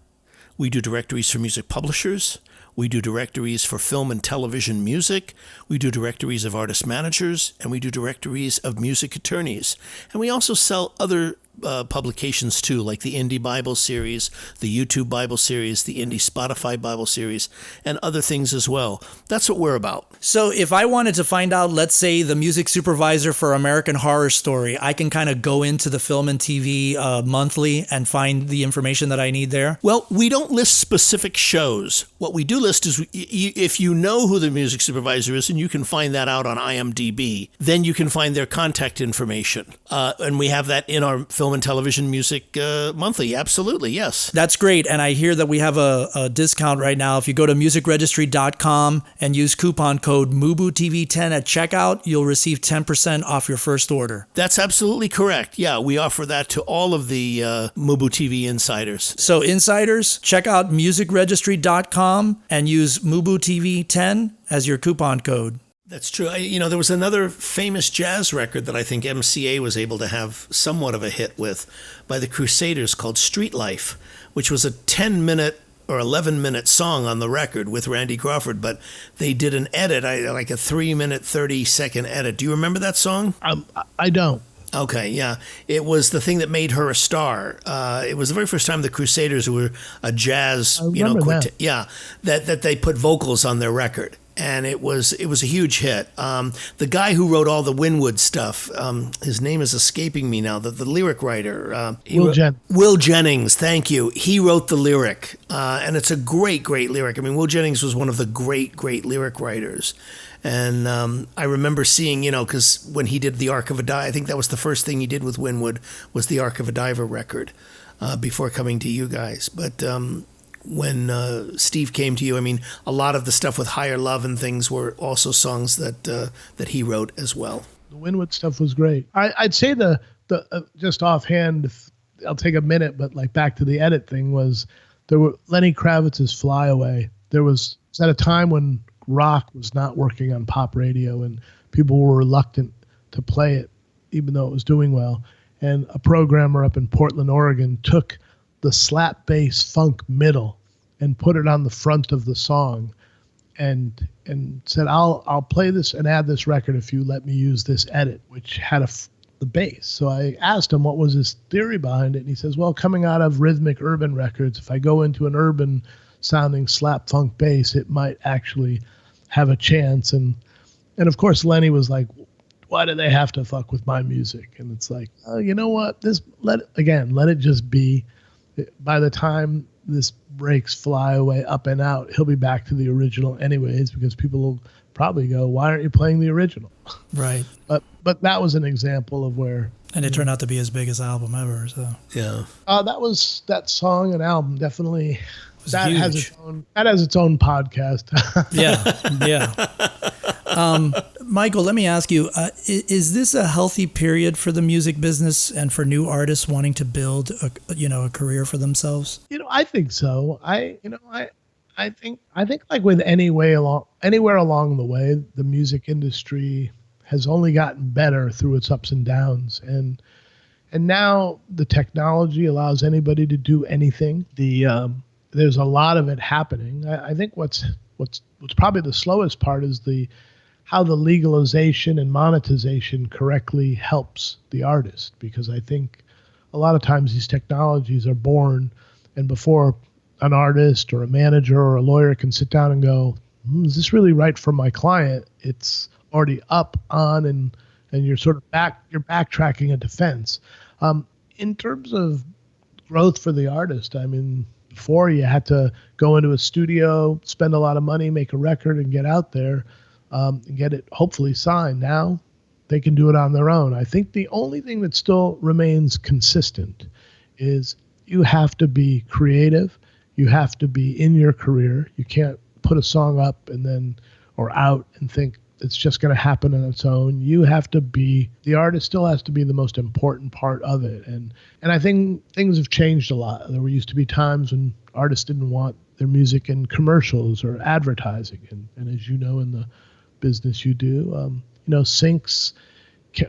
We do directories for music publishers. We do directories for film and television music. We do directories of artist managers, and we do directories of music attorneys. And we also sell other publications too, like the Indie Bible Series, the YouTube Bible Series, the Indie Spotify Bible Series, and other things as well. That's what we're about. So if I wanted to find out, let's say, the music supervisor for American Horror Story, I can kind of go into the Film and TV monthly and find the information that I need there? Well, we don't list specific shows. What we do list is if you know who the music supervisor is, and you can find that out on IMDb, then you can find their contact information. And we have that in our Film and Television Music Monthly. Absolutely, yes. That's great. And I hear that we have a discount right now. If you go to musicregistry.com and use coupon code MUBUTV10 at checkout, you'll receive 10% off your first order. That's absolutely correct. Yeah, we offer that to all of the MUBUTV insiders. So insiders, check out musicregistry.com and use MUBUTV10 as your coupon code. That's true. There was another famous jazz record that I think MCA was able to have somewhat of a hit with by the Crusaders called Street Life, which was a 10-minute or 11-minute song on the record with Randy Crawford, but they did an edit, like a 3-minute, 30-second edit. Do you remember that song? I don't. Okay, yeah. It was the thing that made her a star. It was the very first time the Crusaders, who were a jazz, that. Yeah, that they put vocals on their record. And it was a huge hit. The guy who wrote all the Winwood stuff, his name is escaping me now, the lyric writer. Will Jennings, thank you. He wrote the lyric, and it's a great, great lyric. I mean, Will Jennings was one of the great, great lyric writers. And I remember seeing, because when he did The Ark of a Diver, I think that was the first thing he did with Winwood, was the Ark of a Diver record before coming to you guys. But when Steve came to you, I mean, a lot of the stuff with Higher Love and things were also songs that he wrote as well. The Winwood stuff was great. I'd say the just offhand, I'll take a minute, but like back to the edit thing, was there were Lenny Kravitz's Fly Away. There was at a time when rock was not working on pop radio and people were reluctant to play it, even though it was doing well. And a programmer up in Portland, Oregon took the slap bass funk middle and put it on the front of the song and said, I'll play this and add this record if you let me use this edit, which had the bass. So I asked him what was his theory behind it, and he says, well, coming out of rhythmic urban records, if I go into an urban sounding slap funk bass, it might actually have a chance. And of course Lenny was like, why do they have to fuck with my music? And it's like, oh, you know what, let it just be. By the time this breaks Fly Away up and out, he'll be back to the original anyways, because people will probably go, why aren't you playing the original? Right. But that was an example of where. And it turned out to be his biggest album ever. So yeah. That song and album definitely. That huge. has its own podcast. Yeah. Michael, let me ask you: is this a healthy period for the music business and for new artists wanting to build a career for themselves? I think so. I think like with anywhere along the way, the music industry has only gotten better through its ups and downs, and now the technology allows anybody to do anything. There's a lot of it happening. I think what's probably the slowest part is how the legalization and monetization correctly helps the artist, because I think a lot of times these technologies are born, and before an artist or a manager or a lawyer can sit down and go, is this really right for my client? It's already up on, and you're sort of backtracking a defense. In terms of growth for the artist, I mean, before you had to go into a studio, spend a lot of money, make a record, and get out there and get it hopefully signed. Now they can do it on their own. I think the only thing that still remains consistent is you have to be creative. You have to be in your career. You can't put a song up or out and think, it's just going to happen on its own. The artist still has to be the most important part of it. And I think things have changed a lot. There used to be times when artists didn't want their music in commercials or advertising. And as you know, in the business you do, syncs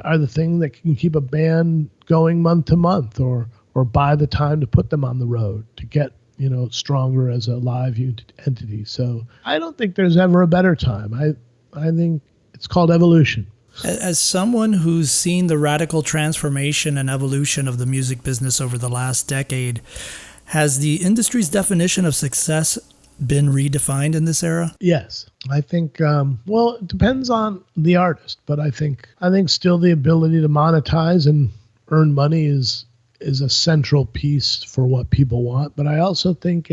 are the thing that can keep a band going month to month or buy the time to put them on the road to get, stronger as a live entity. So I don't think there's ever a better time. I think it's called evolution. As someone who's seen the radical transformation and evolution of the music business over the last decade, has the industry's definition of success been redefined in this era? Yes. I think, it depends on the artist, but I think still the ability to monetize and earn money is a central piece for what people want. But I also think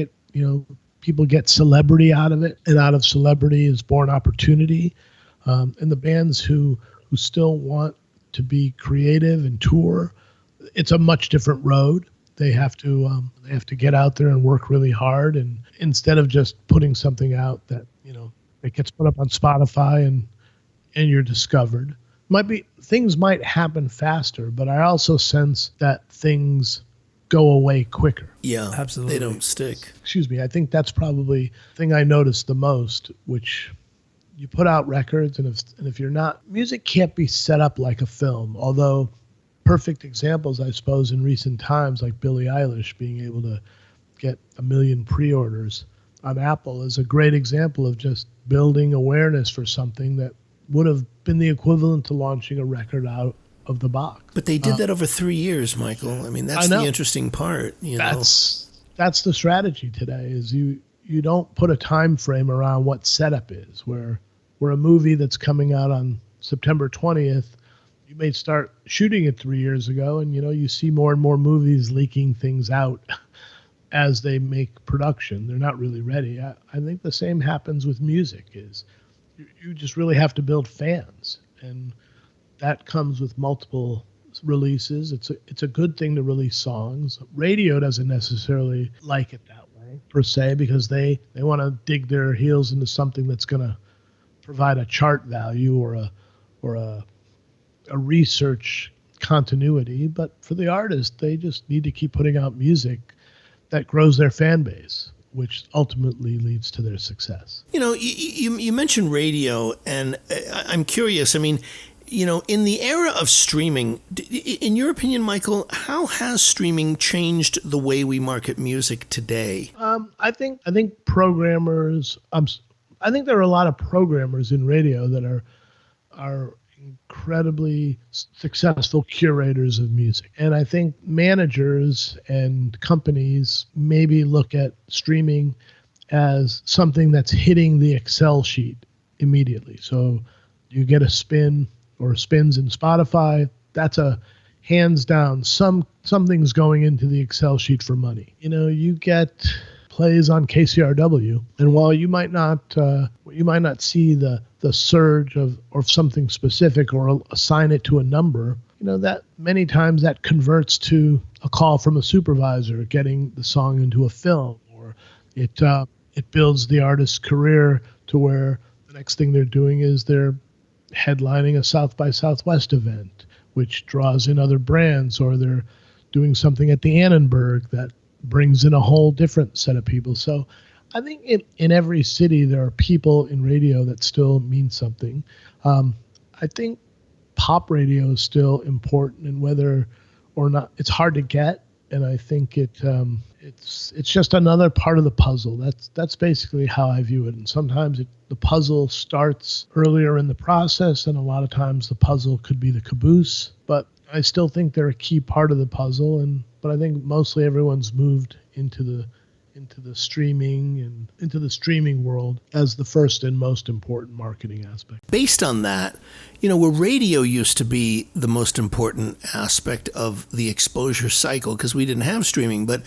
people get celebrity out of it, and out of celebrity is born opportunity. And the bands who still want to be creative and tour, it's a much different road. They have to get out there and work really hard, and instead of just putting something out that it gets put up on Spotify and you're discovered. Things might happen faster, but I also sense that things go away quicker. Yeah, absolutely. They don't stick. Excuse me. I think that's probably the thing I noticed the most, which you put out records, and if you're not, music can't be set up like a film, although perfect examples, I suppose, in recent times, like Billie Eilish being able to get 1 million pre-orders on Apple is a great example of just building awareness for something that would have been the equivalent to launching a record out of the box. But they did that over 3 years, Michael. I mean, that's the interesting part. That's the strategy today, is you don't put a time frame around what setup is, where a movie that's coming out on September 20th, you may start shooting it 3 years ago, and you see more and more movies leaking things out as they make production. They're not really ready. I think the same happens with music. Is you just really have to build fans, and that comes with multiple releases. It's a good thing to release songs. Radio doesn't necessarily like it that way per se, because they want to dig their heels into something that's going to provide a chart value or a research continuity. But for the artist, they just need to keep putting out music that grows their fan base, which ultimately leads to their success. You mentioned radio, and I'm curious. I mean, in the era of streaming, in your opinion, Michael, how has streaming changed the way we market music today? I think programmers. I think there are a lot of programmers in radio that are incredibly successful curators of music. And I think managers and companies maybe look at streaming as something that's hitting the Excel sheet immediately. So you get a spin or spins in Spotify, that's a hands down, something's going into the Excel sheet for money. You get plays on KCRW, and while you might not see the surge of something specific or assign it to a number, that many times that converts to a call from a supervisor getting the song into a film, or it builds the artist's career to where the next thing they're doing is they're headlining a South by Southwest event, which draws in other brands, or they're doing something at the Annenberg that brings in a whole different set of people. So I think in every city there are people in radio that still mean something. I think pop radio is still important, and whether or not it's hard to get, and I think it's just another part of the puzzle. That's basically how I view it. And sometimes the puzzle starts earlier in the process, and a lot of times the puzzle could be the caboose. But I still think they're a key part of the puzzle, but I think mostly everyone's moved into the streaming and into the streaming world as the first and most important marketing aspect. Based on that, where radio used to be the most important aspect of the exposure cycle because we didn't have streaming, but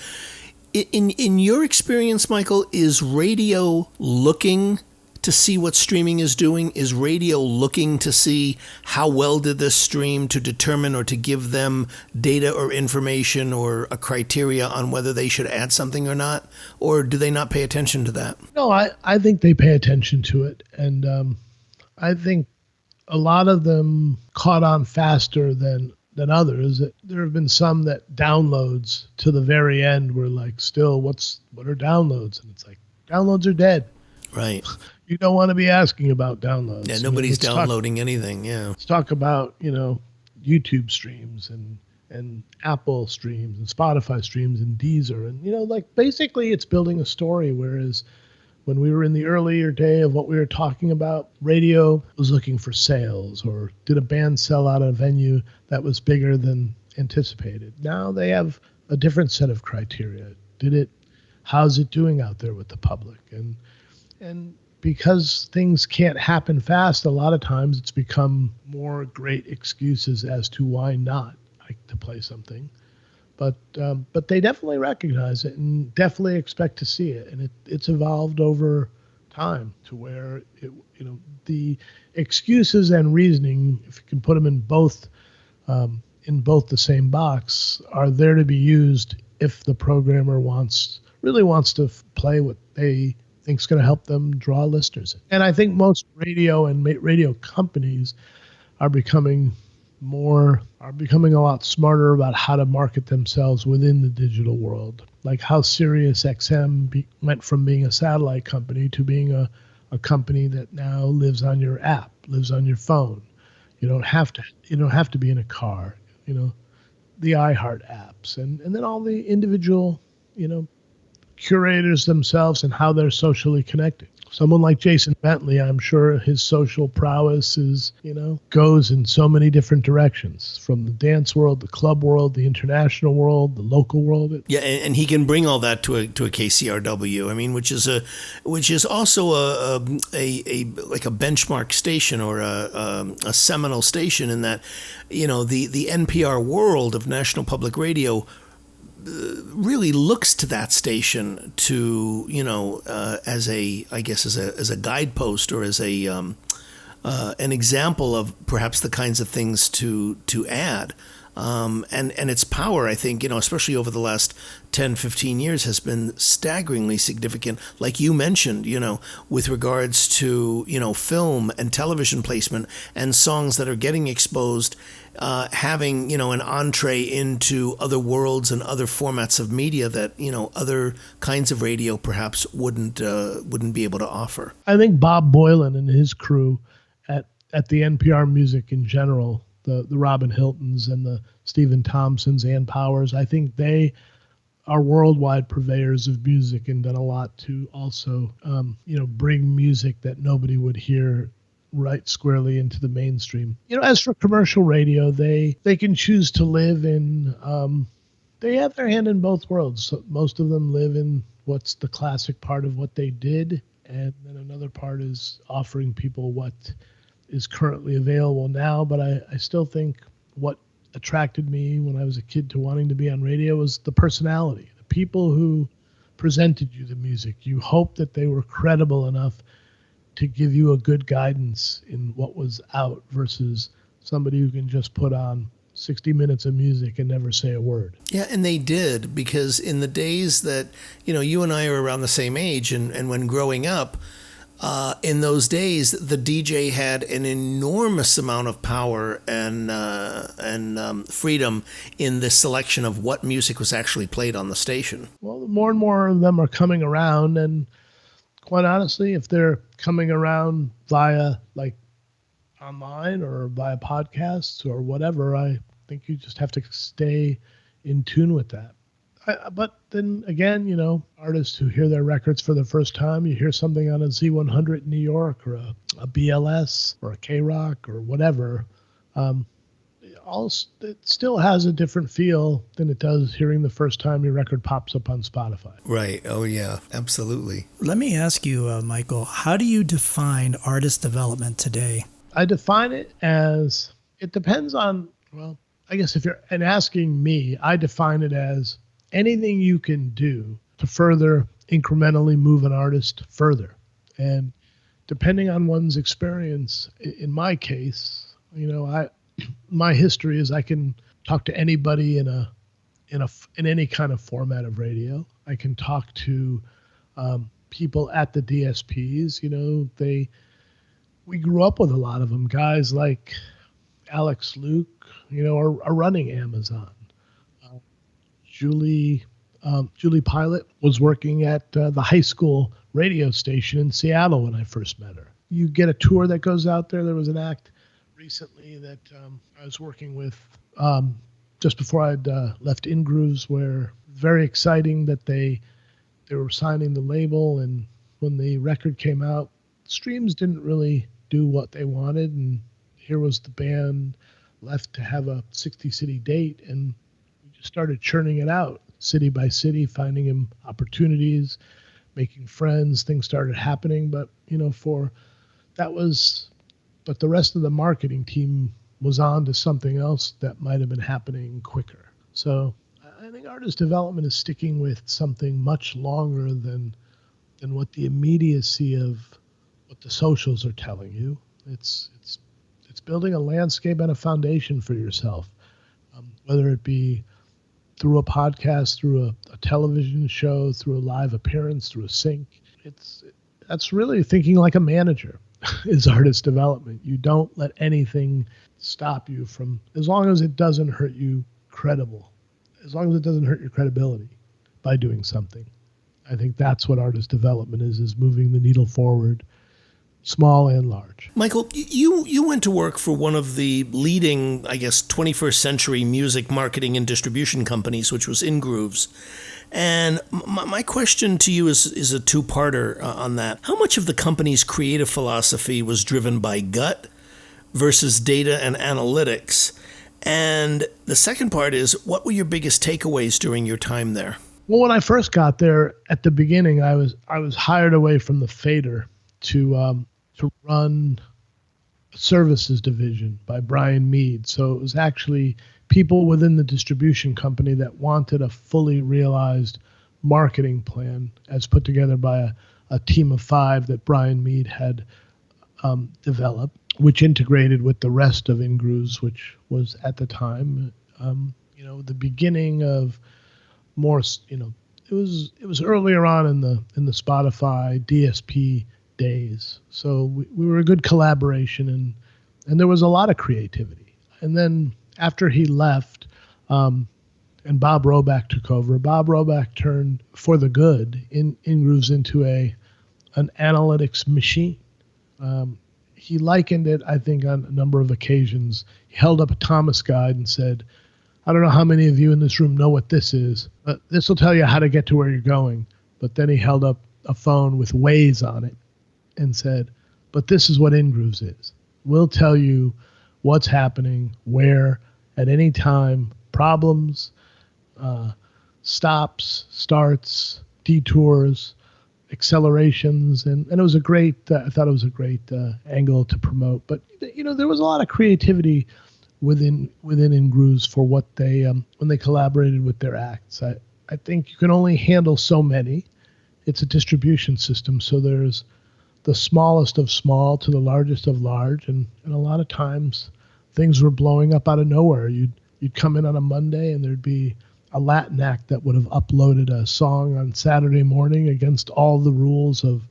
in your experience, Michael, is radio looking to see what streaming is doing? Is radio looking to see how well did this stream to determine or to give them data or information or a criteria on whether they should add something or not? Or do they not pay attention to that? No, I think they pay attention to it. And I think a lot of them caught on faster than others. There have been some that downloads to the very end were like, still, what are downloads? And it's like, downloads are dead. Right. You don't want to be asking about downloads. Yeah, nobody's downloading anything. Yeah. Let's talk about, YouTube streams and Apple streams and Spotify streams and Deezer. And, like basically it's building a story. Whereas when we were in the earlier day of what we were talking about, radio was looking for sales, or did a band sell out a venue that was bigger than anticipated? Now they have a different set of criteria. How's it doing out there with the public? And because things can't happen fast, a lot of times it's become more great excuses as to why not like to play something. But they definitely recognize it and definitely expect to see it. And it's evolved over time to where the excuses and reasoning, if you can put them in both the same box, are there to be used if the programmer really wants to play what they think is going to help them draw listeners. And I think most radio and radio companies are becoming a lot smarter about how to market themselves within the digital world. Like how Sirius XM went from being a satellite company to being a company that now lives on your app, lives on your phone. You don't have to be in a car, the iHeart apps and then all the individual, curators themselves and how they're socially connected. Someone like Jason Bentley, I'm sure his social prowess goes in so many different directions, from the dance world, the club world, the international world, the local world. Yeah, and he can bring all that to a KCRW. I mean, which is also a like a benchmark station or a seminal station in that, the NPR world of National Public Radio really looks to that station to as a guidepost, or as an example of perhaps the kinds of things to add. And its power, I think, especially over the last 10, 15 years, has been staggeringly significant, like you mentioned, with regards to, film and television placement and songs that are getting exposed, having, an entree into other worlds and other formats of media that, other kinds of radio perhaps wouldn't be able to offer. I think Bob Boylan and his crew at the NPR Music in general, the Robin Hiltons and the Stephen Thompsons, Ann Powers, I think they are worldwide purveyors of music and done a lot to also, bring music that nobody would hear right squarely into the mainstream. As for commercial radio, they can choose to live in, they have their hand in both worlds. So most of them live in what's the classic part of what they did, and then another part is offering people what is currently available now. But I still think what attracted me when I was a kid to wanting to be on radio was the personality, the people who presented you the music. You hope that they were credible enough to give you a good guidance in what was out versus somebody who can just put on 60 minutes of music and never say a word. Yeah, and they did, because in the days that, you and I are around the same age, and when growing up, in those days, the DJ had an enormous amount of power and freedom in the selection of what music was actually played on the station. Well, more and more of them are coming around, and quite honestly, if they're coming around via like online or via podcasts or whatever, I think you just have to stay in tune with that. But then again, artists who hear their records for the first time, you hear something on a Z100 in New York or a BLS or a K-Rock or whatever, it still has a different feel than it does hearing the first time your record pops up on Spotify. Right. Oh, yeah, absolutely. Let me ask you, Michael, how do you define artist development today? I define it as, it depends on, well, I guess if you're asking me, I define it as anything you can do to further incrementally move an artist further. And depending on one's experience, in my case, my history is I can talk to anybody in any kind of format of radio. I can talk to people at the DSPs. we grew up with a lot of them. Guys like Alex Luke, are running Amazon. Julie Pilot was working at the high school radio station in Seattle when I first met her. You get a tour that goes out there. There was an act recently that I was working with just before I'd left In Grooves, where very exciting that they were signing the label, and when the record came out, streams didn't really do what they wanted, and here was the band left to have a 60-city date, and we just started churning it out city by city, finding him opportunities, making friends. Things started happening, but the rest of the marketing team was on to something else that might have been happening quicker. So I think artist development is sticking with something much longer than what the immediacy of what the socials are telling you. It's building a landscape and a foundation for yourself, whether it be through a podcast, through a television show, through a live appearance, through a sync. That's really thinking like a manager is artist development. You don't let anything stop you from, as long as it doesn't hurt you as long as it doesn't hurt your credibility by doing something. I think that's what artist development is moving the needle forward, small and large. Michael, you went to work for one of the leading, 21st century music marketing and distribution companies, which was In Grooves. And my question to you is a two-parter on that. How much of the company's creative philosophy was driven by gut versus data and analytics? And the second part is, what were your biggest takeaways during your time there? Well, when I first got there at the beginning, I was hired away from the Fader to run a services division by Brian Mead. So it was actually people within the distribution company that wanted a fully realized marketing plan as put together by a team of 5 that Brian Mead had developed, which integrated with the rest of In Grooves, which was at the time, the beginning of more, it was earlier on in the Spotify DSP days. So we were a good collaboration, and there was a lot of creativity. And then after he left, and Bob Roback took over, Bob Roback turned, for the good, In Grooves into an analytics machine. He likened it, I think, on a number of occasions. He held up a Thomas guide and said, I don't know how many of you in this room know what this is, but this will tell you how to get to where you're going. But then he held up a phone with Waze on it and said, but this is what In Grooves is. We'll tell you what's happening, where, at any time, problems, stops, starts, detours, accelerations, and it was a great, I thought it was a great angle to promote. But, there was a lot of creativity within In Grooves for what they, when they collaborated with their acts. I think you can only handle so many. It's a distribution system, so there's the smallest of small to the largest of large, and a lot of times things were blowing up out of nowhere. You'd come in on a Monday and there'd be a Latin act that would have uploaded a song on Saturday morning against all the rules of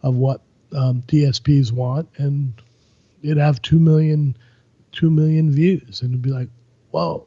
what DSPs want, and it'd have 2 million views, and it'd be like, whoa,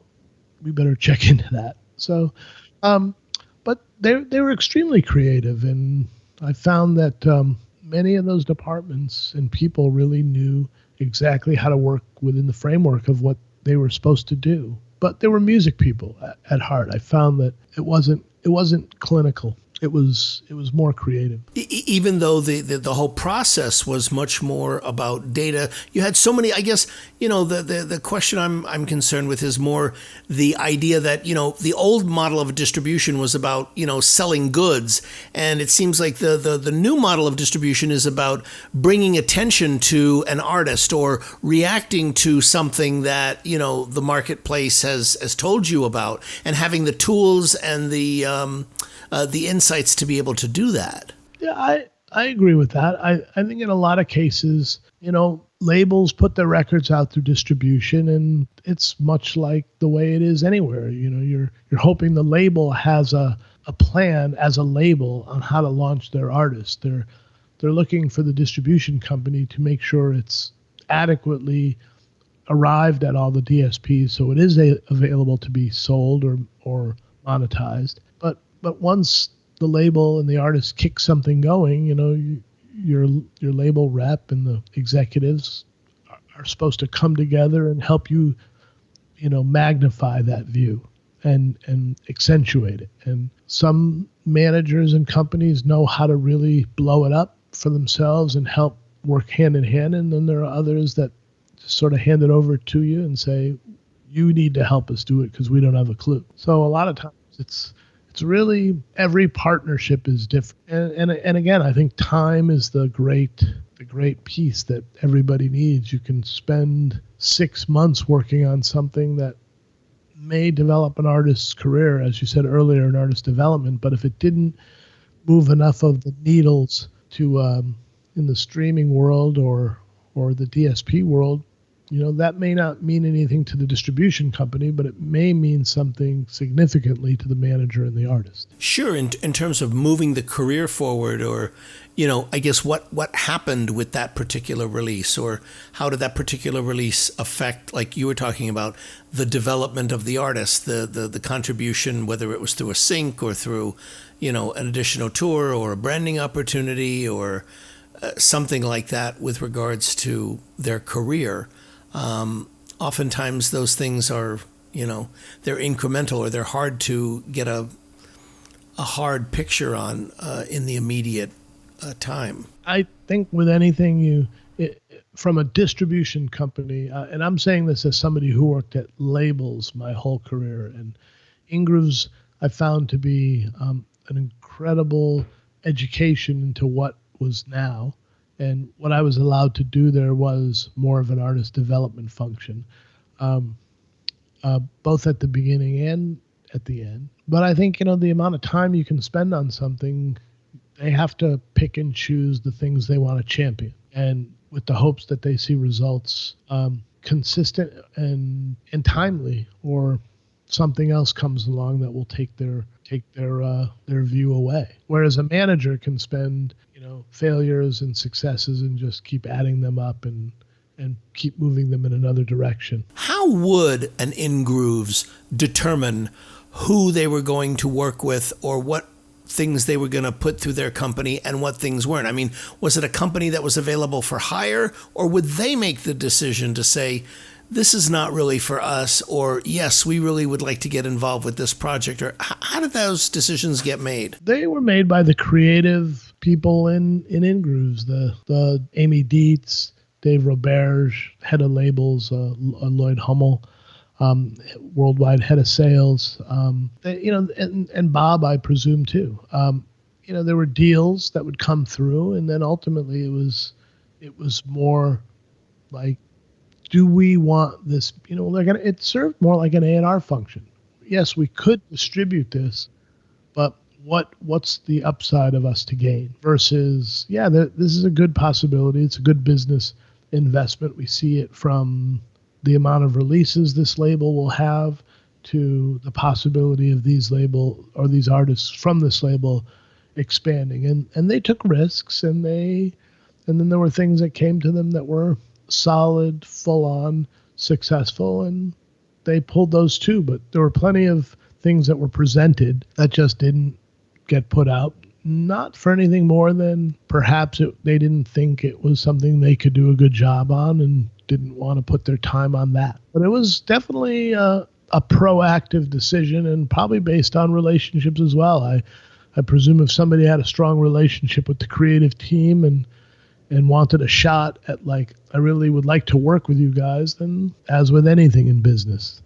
we better check into that. So, but they were extremely creative, and I found that many of those departments and people really knew exactly how to work within the framework of what they were supposed to do. But they were music people at heart. I found that it wasn't clinical. It was more creative. Even though the whole process was much more about data, you had so many. I guess the question I'm concerned with is more the idea that the old model of distribution was about selling goods, and it seems like the new model of distribution is about bringing attention to an artist or reacting to something that the marketplace has told you about, and having the tools and the insights to be able to do that. Yeah, I agree with that. I think in a lot of cases, labels put their records out through distribution, and it's much like the way it is anywhere. You're hoping the label has a plan as a label on how to launch their artist. They're they're looking for the distribution company to make sure it's adequately arrived at all the DSPs, so it is available to be sold or monetized. But once the label and the artist kick something going, your label rep and the executives are supposed to come together and help you, magnify that view and accentuate it. And some managers and companies know how to really blow it up for themselves and help work hand in hand. And then there are others that just sort of hand it over to you and say, you need to help us do it because we don't have a clue. So a lot of times it's really, every partnership is different. And again, I think time is the great piece that everybody needs. You can spend 6 months working on something that may develop an artist's career, as you said earlier, in artist development, but if it didn't move enough of the needles to in the streaming world or the DSP world, that may not mean anything to the distribution company, but it may mean something significantly to the manager and the artist. Sure, in terms of moving the career forward, or, I guess what happened with that particular release, or how did that particular release affect, like you were talking about, the development of the artist, the contribution, whether it was through a sync or through, an additional tour or a branding opportunity or something like that with regards to their career. Oftentimes those things are, they're incremental, or they're hard to get a hard picture on in the immediate time. I think with anything from a distribution company, and I'm saying this as somebody who worked at labels my whole career, and Ingrooves I found to be an incredible education into what was now. And what I was allowed to do there was more of an artist development function, both at the beginning and at the end. But I think, the amount of time you can spend on something, they have to pick and choose the things they want to champion, and with the hopes that they see results consistent and timely, or something else comes along that will take their view away. Whereas a manager can spend failures and successes and just keep adding them up and keep moving them in another direction. How would an Ingrooves determine who they were going to work with, or what things they were going to put through their company and what things weren't? I mean, was it a company that was available for hire, or would they make the decision to say, this is not really for us, or yes, we really would like to get involved with this project? Or how did those decisions get made? They were made by the creative people in Ingrooves, the Amy Dietz, Dave Roberge, head of labels, Lloyd Hummel, worldwide head of sales, and Bob, I presume too. There were deals that would come through, and then ultimately it was more like, do we want this? It served more like an A&R function. Yes, we could distribute this, but what's the upside of us to gain? Versus, this is a good possibility. It's a good business investment. We see it from the amount of releases this label will have to the possibility of these artists from this label expanding. And they took risks, and then there were things that came to them that were solid, full-on, successful, and they pulled those too. But there were plenty of things that were presented that just didn't get put out, not for anything more than perhaps they didn't think it was something they could do a good job on and didn't want to put their time on that. But it was definitely a proactive decision, and probably based on relationships as well. I presume if somebody had a strong relationship with the creative team and wanted a shot at, I really would like to work with you guys, then as with anything in business,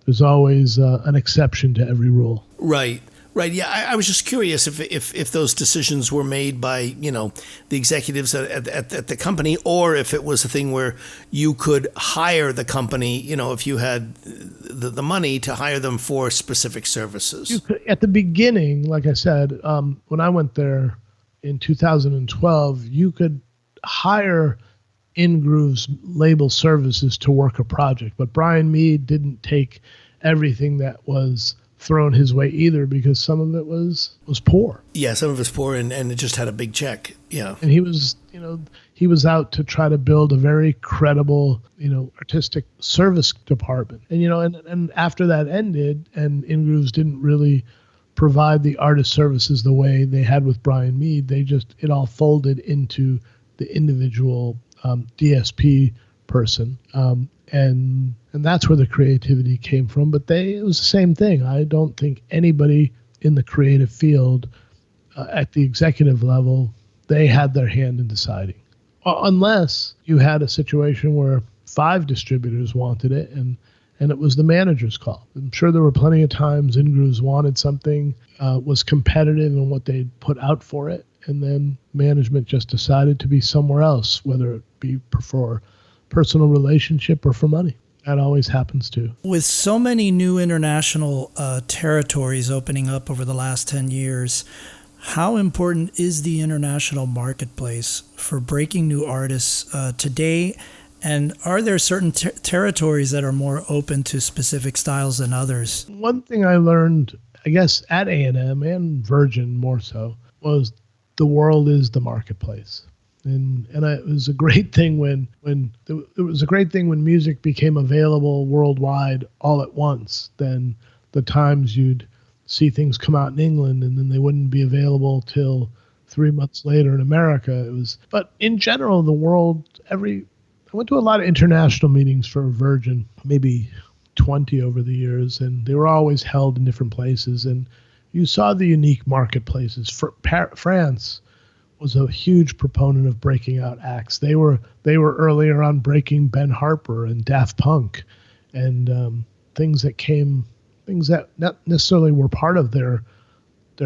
there's always an exception to every rule. Right. Yeah, I was just curious if those decisions were made by, the executives at the company, or if it was a thing where you could hire the company, if you had the money to hire them for specific services. At the beginning, like I said, when I went there in 2012, you could hire Ingrooves label services to work a project, but Brian Mead didn't take everything that was thrown his way either, because some of it was poor. Yeah, some of it's poor, and it just had a big check. Yeah. And he was out to try to build a very credible, artistic service department. And, and after that ended, and In-Grooves didn't really provide the artist services the way they had with Brian Mead, it all folded into the individual DSP person. And that's where the creativity came from. But it was the same thing. I don't think anybody in the creative field at the executive level, they had their hand in deciding. Unless you had a situation where 5 distributors wanted it and it was the manager's call. I'm sure there were plenty of times In-Grooves wanted something, was competitive in what they put out for it, and then management just decided to be somewhere else, whether it be for personal relationship or for money. That always happens too. With so many new international territories opening up over the last 10 years, how important is the international marketplace for breaking new artists today? And are there certain territories that are more open to specific styles than others? One thing I learned, I guess, at A&M and Virgin more so, was the world is the marketplace. And it was a great thing when music became available worldwide all at once. Then the times you'd see things come out in England and then they wouldn't be available till 3 months later in America. But in general, the world, I went to a lot of international meetings for Virgin, maybe 20 over the years, and they were always held in different places. And you saw the unique marketplaces. France was a huge proponent of breaking out acts. They were earlier on breaking Ben Harper and Daft Punk, and things that not necessarily were part of their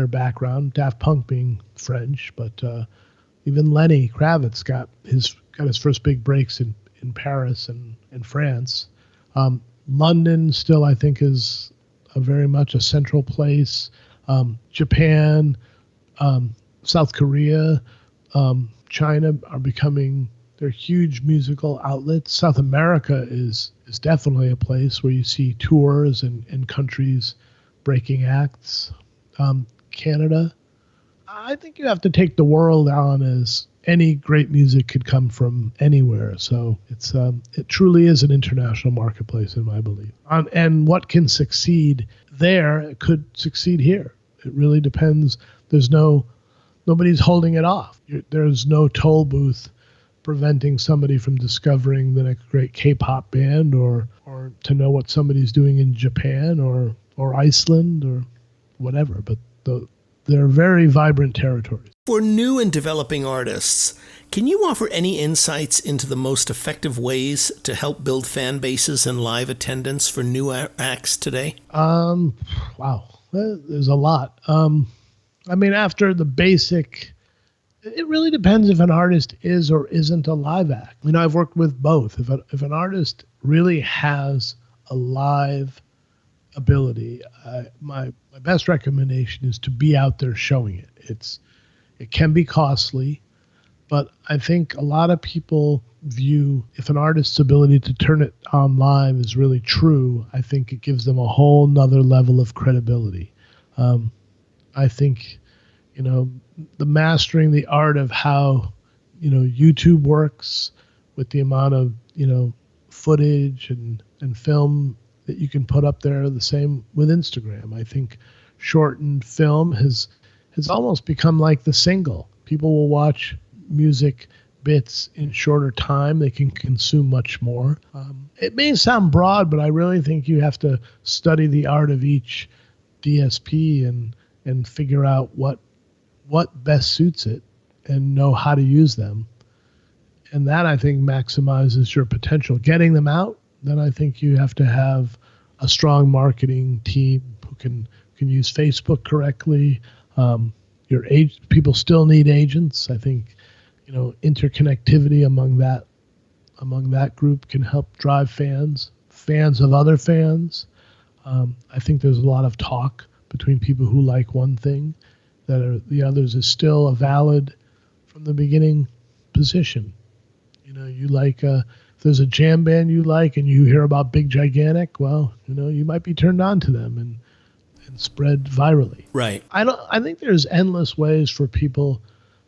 background. Daft Punk being French, but even Lenny Kravitz got his first big breaks in Paris and in France. London still, I think, is very much a central place. Japan, South Korea, China are becoming, they're huge musical outlets. South America is definitely a place where you see tours and countries breaking acts. Canada, I think you have to take the world on as any great music could come from anywhere. So it truly is an international marketplace in my belief. And what can succeed there, it could succeed here. It really depends. Nobody's holding it off. There's no toll booth preventing somebody from discovering the next great K-pop band or to know what somebody's doing in Japan or Iceland or whatever. But they're very vibrant territories. For new and developing artists, can you offer any insights into the most effective ways to help build fan bases and live attendance for new acts today? Wow, there's a lot. After the basic, it really depends if an artist is or isn't a live act. I've worked with both. If an artist really has a live ability, my best recommendation is to be out there showing it. It can be costly, but I think a lot of people view if an artist's ability to turn it on live is really true, I think it gives them a whole nother level of credibility. I think, the mastering the art of how, YouTube works with the amount of, footage and film that you can put up there, the same with Instagram. I think shortened film has almost become like the single. People will watch music bits in shorter time. They can consume much more. It may sound broad, but I really think you have to study the art of each DSP and figure out what best suits it and know how to use them. And that, I think, maximizes your potential. Getting them out, then I think you have to have a strong marketing team who can use Facebook correctly. People still need agents. I think, interconnectivity among that group can help drive fans of other fans. I think there's a lot of talk between people who like one thing that the others is still a valid from the beginning position. You like if there's a jam band you like and you hear about Big Gigantic, well, you might be turned on to them, and spread virally. Right. I think there's endless ways for people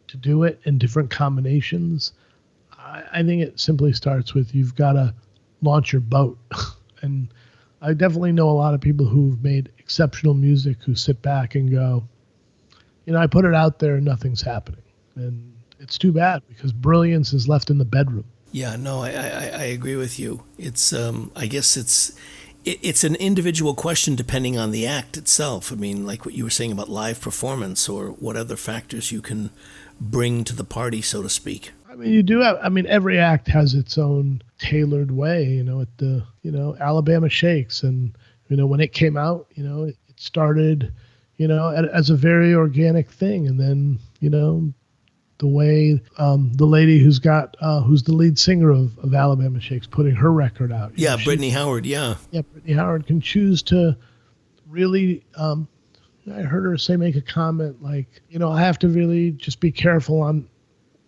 to do it in different combinations. I think it simply starts with you've got to launch your boat. And I definitely know a lot of people who've made exceptional music who sit back and go, I put it out there and nothing's happening. And it's too bad because brilliance is left in the bedroom. Yeah, no, I agree with you. It's I guess it's an individual question depending on the act itself. I mean, like what you were saying about live performance or what other factors you can bring to the party, so to speak. I mean, you do have, every act has its own tailored way, at the, Alabama Shakes. And, when it came out, it started, as a very organic thing. And then, the way the lady who's the lead singer of Alabama Shakes putting her record out. Yeah, Brittany Howard, yeah. Yeah, Brittany Howard can choose to really, I heard her make a comment like, I have to really just be careful on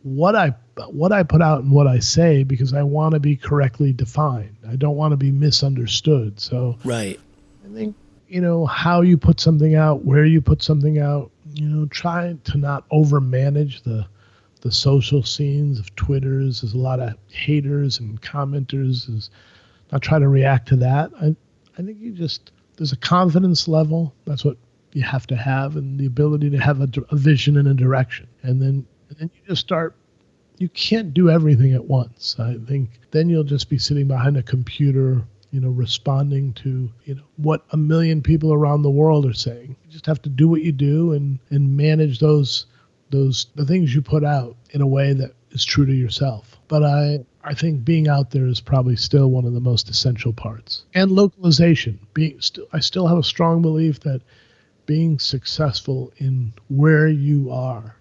what I put out and what I say because I want to be correctly defined. I don't want to be misunderstood. So right. I think, how you put something out, where you put something out, try to not overmanage the social scenes of Twitters. There's a lot of haters and commenters. Not try to react to that. I think there's a confidence level. That's what you have to have, and the ability to have a vision and a direction. And then you just start. You can't do everything at once. I think then you'll just be sitting behind a computer, responding to, what a million people around the world are saying. You just have to do what you do and manage the things you put out in a way that is true to yourself. But I think being out there is probably still one of the most essential parts. And localization. I still have a strong belief that being successful in where you are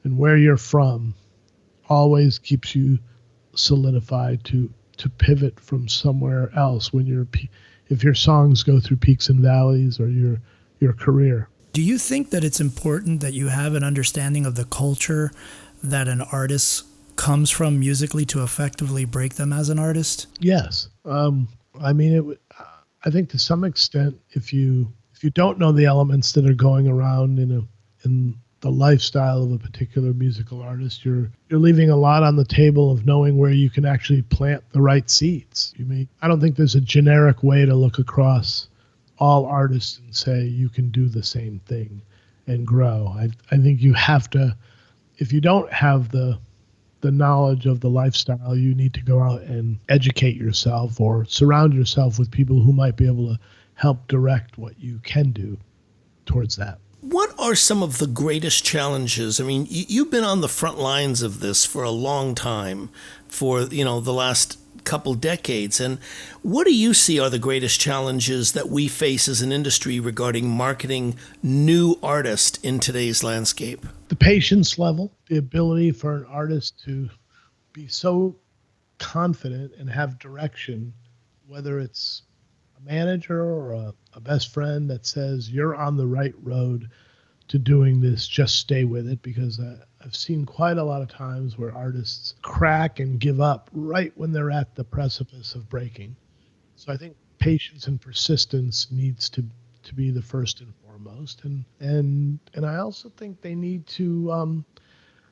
and where you're from always keeps you solidified to pivot from somewhere else if your songs go through peaks and valleys or your career. Do you think that it's important that you have an understanding of the culture that an artist comes from musically to effectively break them as an artist? Yes. I think to some extent, if you don't know the elements that are going around in the lifestyle of a particular musical artist, you're leaving a lot on the table of knowing where you can actually plant the right seeds. I don't think there's a generic way to look across all artists and say you can do the same thing and grow. I think you have to, if you don't have the knowledge of the lifestyle, you need to go out and educate yourself or surround yourself with people who might be able to help direct what you can do towards that. What are some of the greatest challenges? I mean, you've been on the front lines of this for a long time, for, the last couple decades. And what do you see are the greatest challenges that we face as an industry regarding marketing new artists in today's landscape? The patience level, the ability for an artist to be so confident and have direction, whether it's a manager or a best friend that says you're on the right road to doing this, just stay with it, because I've seen quite a lot of times where artists crack and give up right when they're at the precipice of breaking. So I think patience and persistence needs to be the first and foremost. And I also think they need to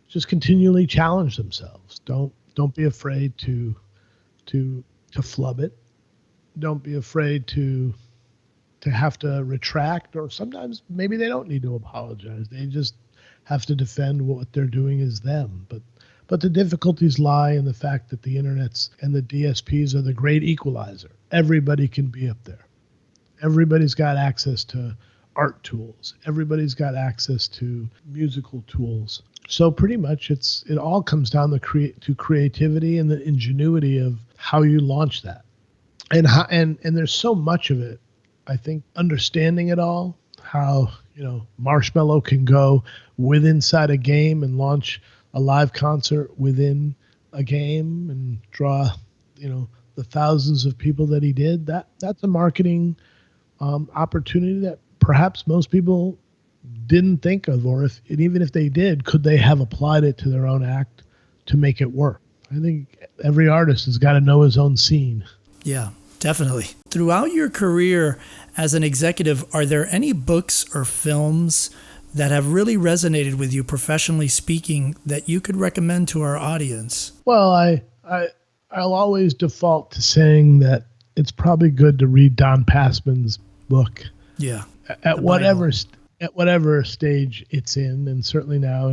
just continually challenge themselves. Don't be afraid to flub it. Don't be afraid to have to retract, or sometimes maybe they don't need to apologize. They just have to defend what they're doing is them. But the difficulties lie in the fact that the internets and the DSPs are the great equalizer. Everybody can be up there. Everybody's got access to art tools. Everybody's got access to musical tools. So pretty much it all comes down to creativity and the ingenuity of how you launch that. And there's so much of it. I think understanding it all, how, Marshmello can go inside a game and launch a live concert within a game and draw, the thousands of people that he did. That's a marketing opportunity that perhaps most people didn't think of, or even if they did, could they have applied it to their own act to make it work? I think every artist has got to know his own scene. Yeah. Definitely. Throughout your career as an executive, are there any books or films that have really resonated with you professionally speaking that you could recommend to our audience? Well, I'll always default to saying that it's probably good to read Don Passman's book. Yeah. At whatever stage it's in, and certainly now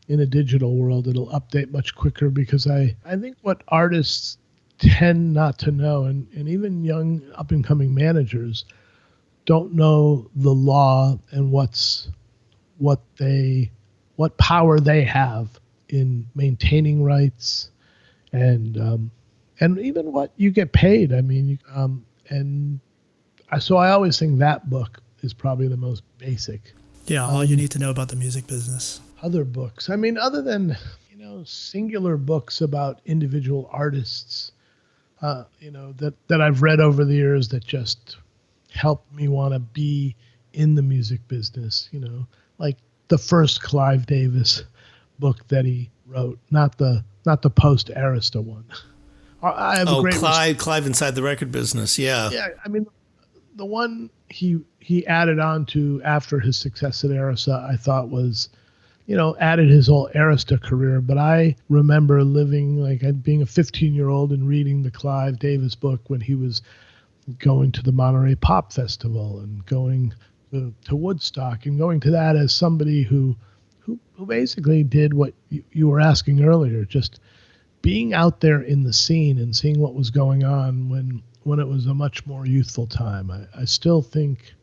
in a digital world, it'll update much quicker, because I think what artists tend not to know, and even young up and coming managers don't know the law and what power they have in maintaining rights and even what you get paid. I mean, so I always think that book is probably the most basic. Yeah, all you need to know about the music business. Other books, I mean, other than, singular books about individual artists, that I've read over the years that just helped me want to be in the music business, like the first Clive Davis book that he wrote, not the post Arista one. I have a great Clive Inside the Record Business. Yeah. Yeah. I mean, the one he added on to after his success at Arista, I thought was, added his whole Arista career. But I remember being a 15-year-old and reading the Clive Davis book when he was going to the Monterey Pop Festival and going to Woodstock, and going to that as somebody who basically did what you were asking earlier, just being out there in the scene and seeing what was going on when it was a much more youthful time. I still think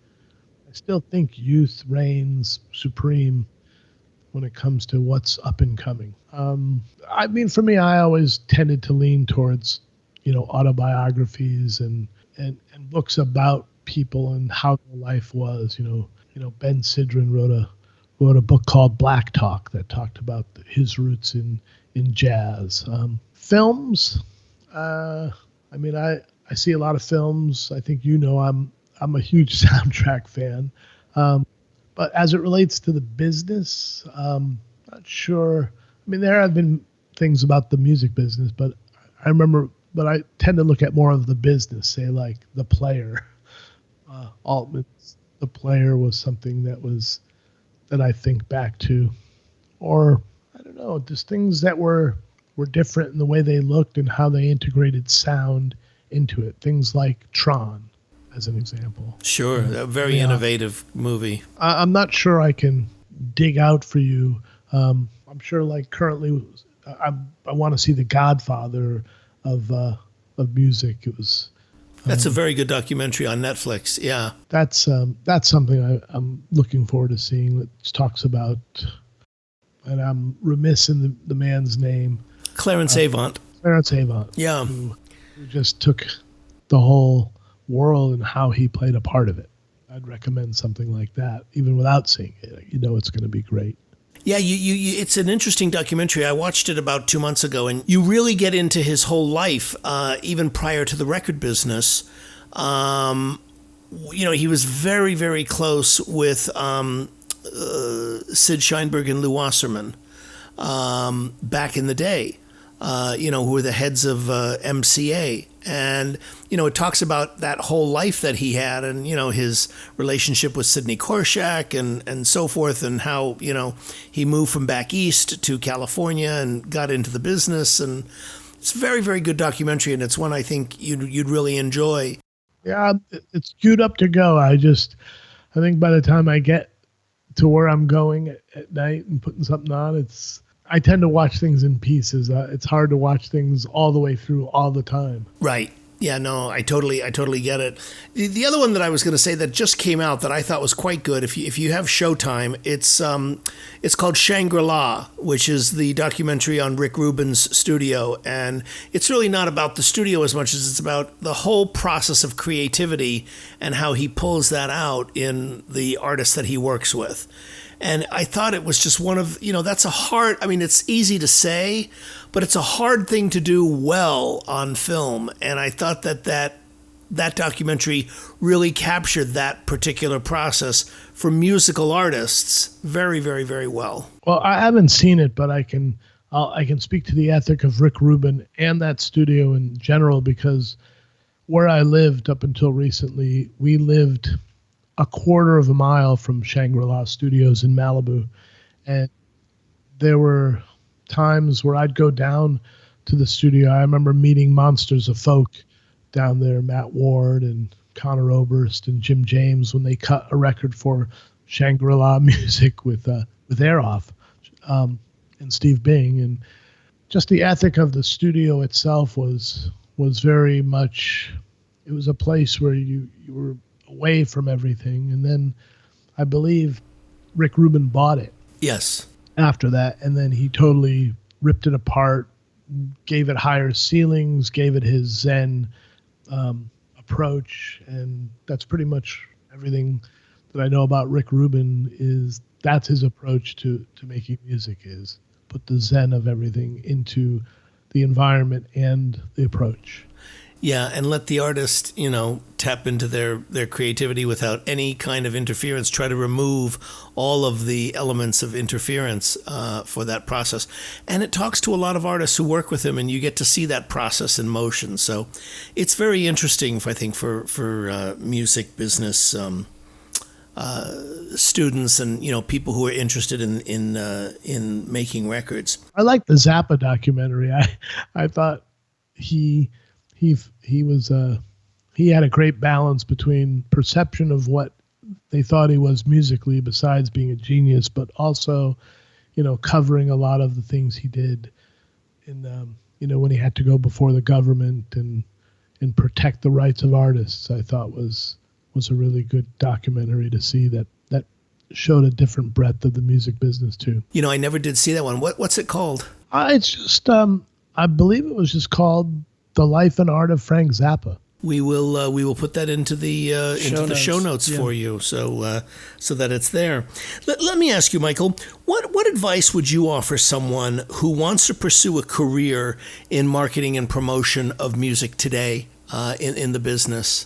youth reigns supreme when it comes to what's up and coming. I mean, for me, I always tended to lean towards, autobiographies and books about people and how their life was. Ben Sidran wrote a book called Black Talk that talked about his roots in jazz. Films, I mean, I see a lot of films. I think I'm a huge soundtrack fan. But as it relates to the business, not sure. I mean, there have been things about the music business, but I tend to look at more of the business, say like The Player. Altman's The Player was something that I think back to, or I don't know, just things that were different in the way they looked and how they integrated sound into it. Things like Tron, as an example. Sure, a very innovative movie. I'm not sure I can dig out for you. I'm sure, like currently, I want to see The Godfather of music. It was. That's a very good documentary on Netflix. Yeah, that's something I'm looking forward to seeing. That talks about, and I'm remiss in the man's name. Clarence Avant. Clarence Avant. Yeah, who just took the whole world and how he played a part of it. I'd recommend something like that, even without seeing it. It's going to be great. Yeah, it's an interesting documentary. I watched it about 2 months ago, and you really get into his whole life, even prior to the record business. He was very, very close with Sid Sheinberg and Lou Wasserman back in the day, who were the heads of MCA. And, it talks about that whole life that he had and, his relationship with Sidney Korshak and so forth, and how, he moved from back east to California and got into the business. And it's a very, very good documentary, and it's one I think you'd really enjoy. Yeah, it's queued up to go. I think by the time I get to where I'm going at night and putting something on, I tend to watch things in pieces. It's hard to watch things all the way through all the time. Right. Yeah, no, I totally get it. The other one that I was going to say that just came out that I thought was quite good, if you have Showtime, it's called Shangri-La, which is the documentary on Rick Rubin's studio. And it's really not about the studio as much as it's about the whole process of creativity and how he pulls that out in the artists that he works with. And I thought it was just one of, that's it's easy to say, but it's a hard thing to do well on film. And I thought that documentary really captured that particular process for musical artists very, very, very well. Well, I haven't seen it, but I can speak to the ethic of Rick Rubin and that studio in general, because where I lived up until recently, we lived a quarter of a mile from Shangri-La Studios in Malibu. And there were times where I'd go down to the studio. I remember meeting Monsters of Folk down there, Matt Ward and Conor Oberst and Jim James, when they cut a record for Shangri-La Music with Air Off and Steve Bing. And just the ethic of the studio itself was very much, it was a place where you were away from everything. And then I believe Rick Rubin bought it. Yes. After that, and then he totally ripped it apart, gave it higher ceilings, gave it his Zen approach, and that's pretty much everything that I know about Rick Rubin. Is that's his approach to making music, is put the Zen of everything into the environment and the approach. Yeah, and let the artist, tap into their creativity without any kind of interference. Try to remove all of the elements of interference for that process. And it talks to a lot of artists who work with him, and you get to see that process in motion. So it's very interesting, I think, for music business students and people who are interested in making records. I like the Zappa documentary. I thought he had a great balance between perception of what they thought he was musically, besides being a genius, but also, covering a lot of the things he did in, when he had to go before the government and protect the rights of artists. I thought was a really good documentary to see that showed a different breadth of the music business too. I never did see that one. What's it called? It's just, I believe it was just called The Life and Art of Frank Zappa. We will put that into the show notes for you, so that it's there. Let me ask you, Michael, what advice would you offer someone who wants to pursue a career in marketing and promotion of music today in the business?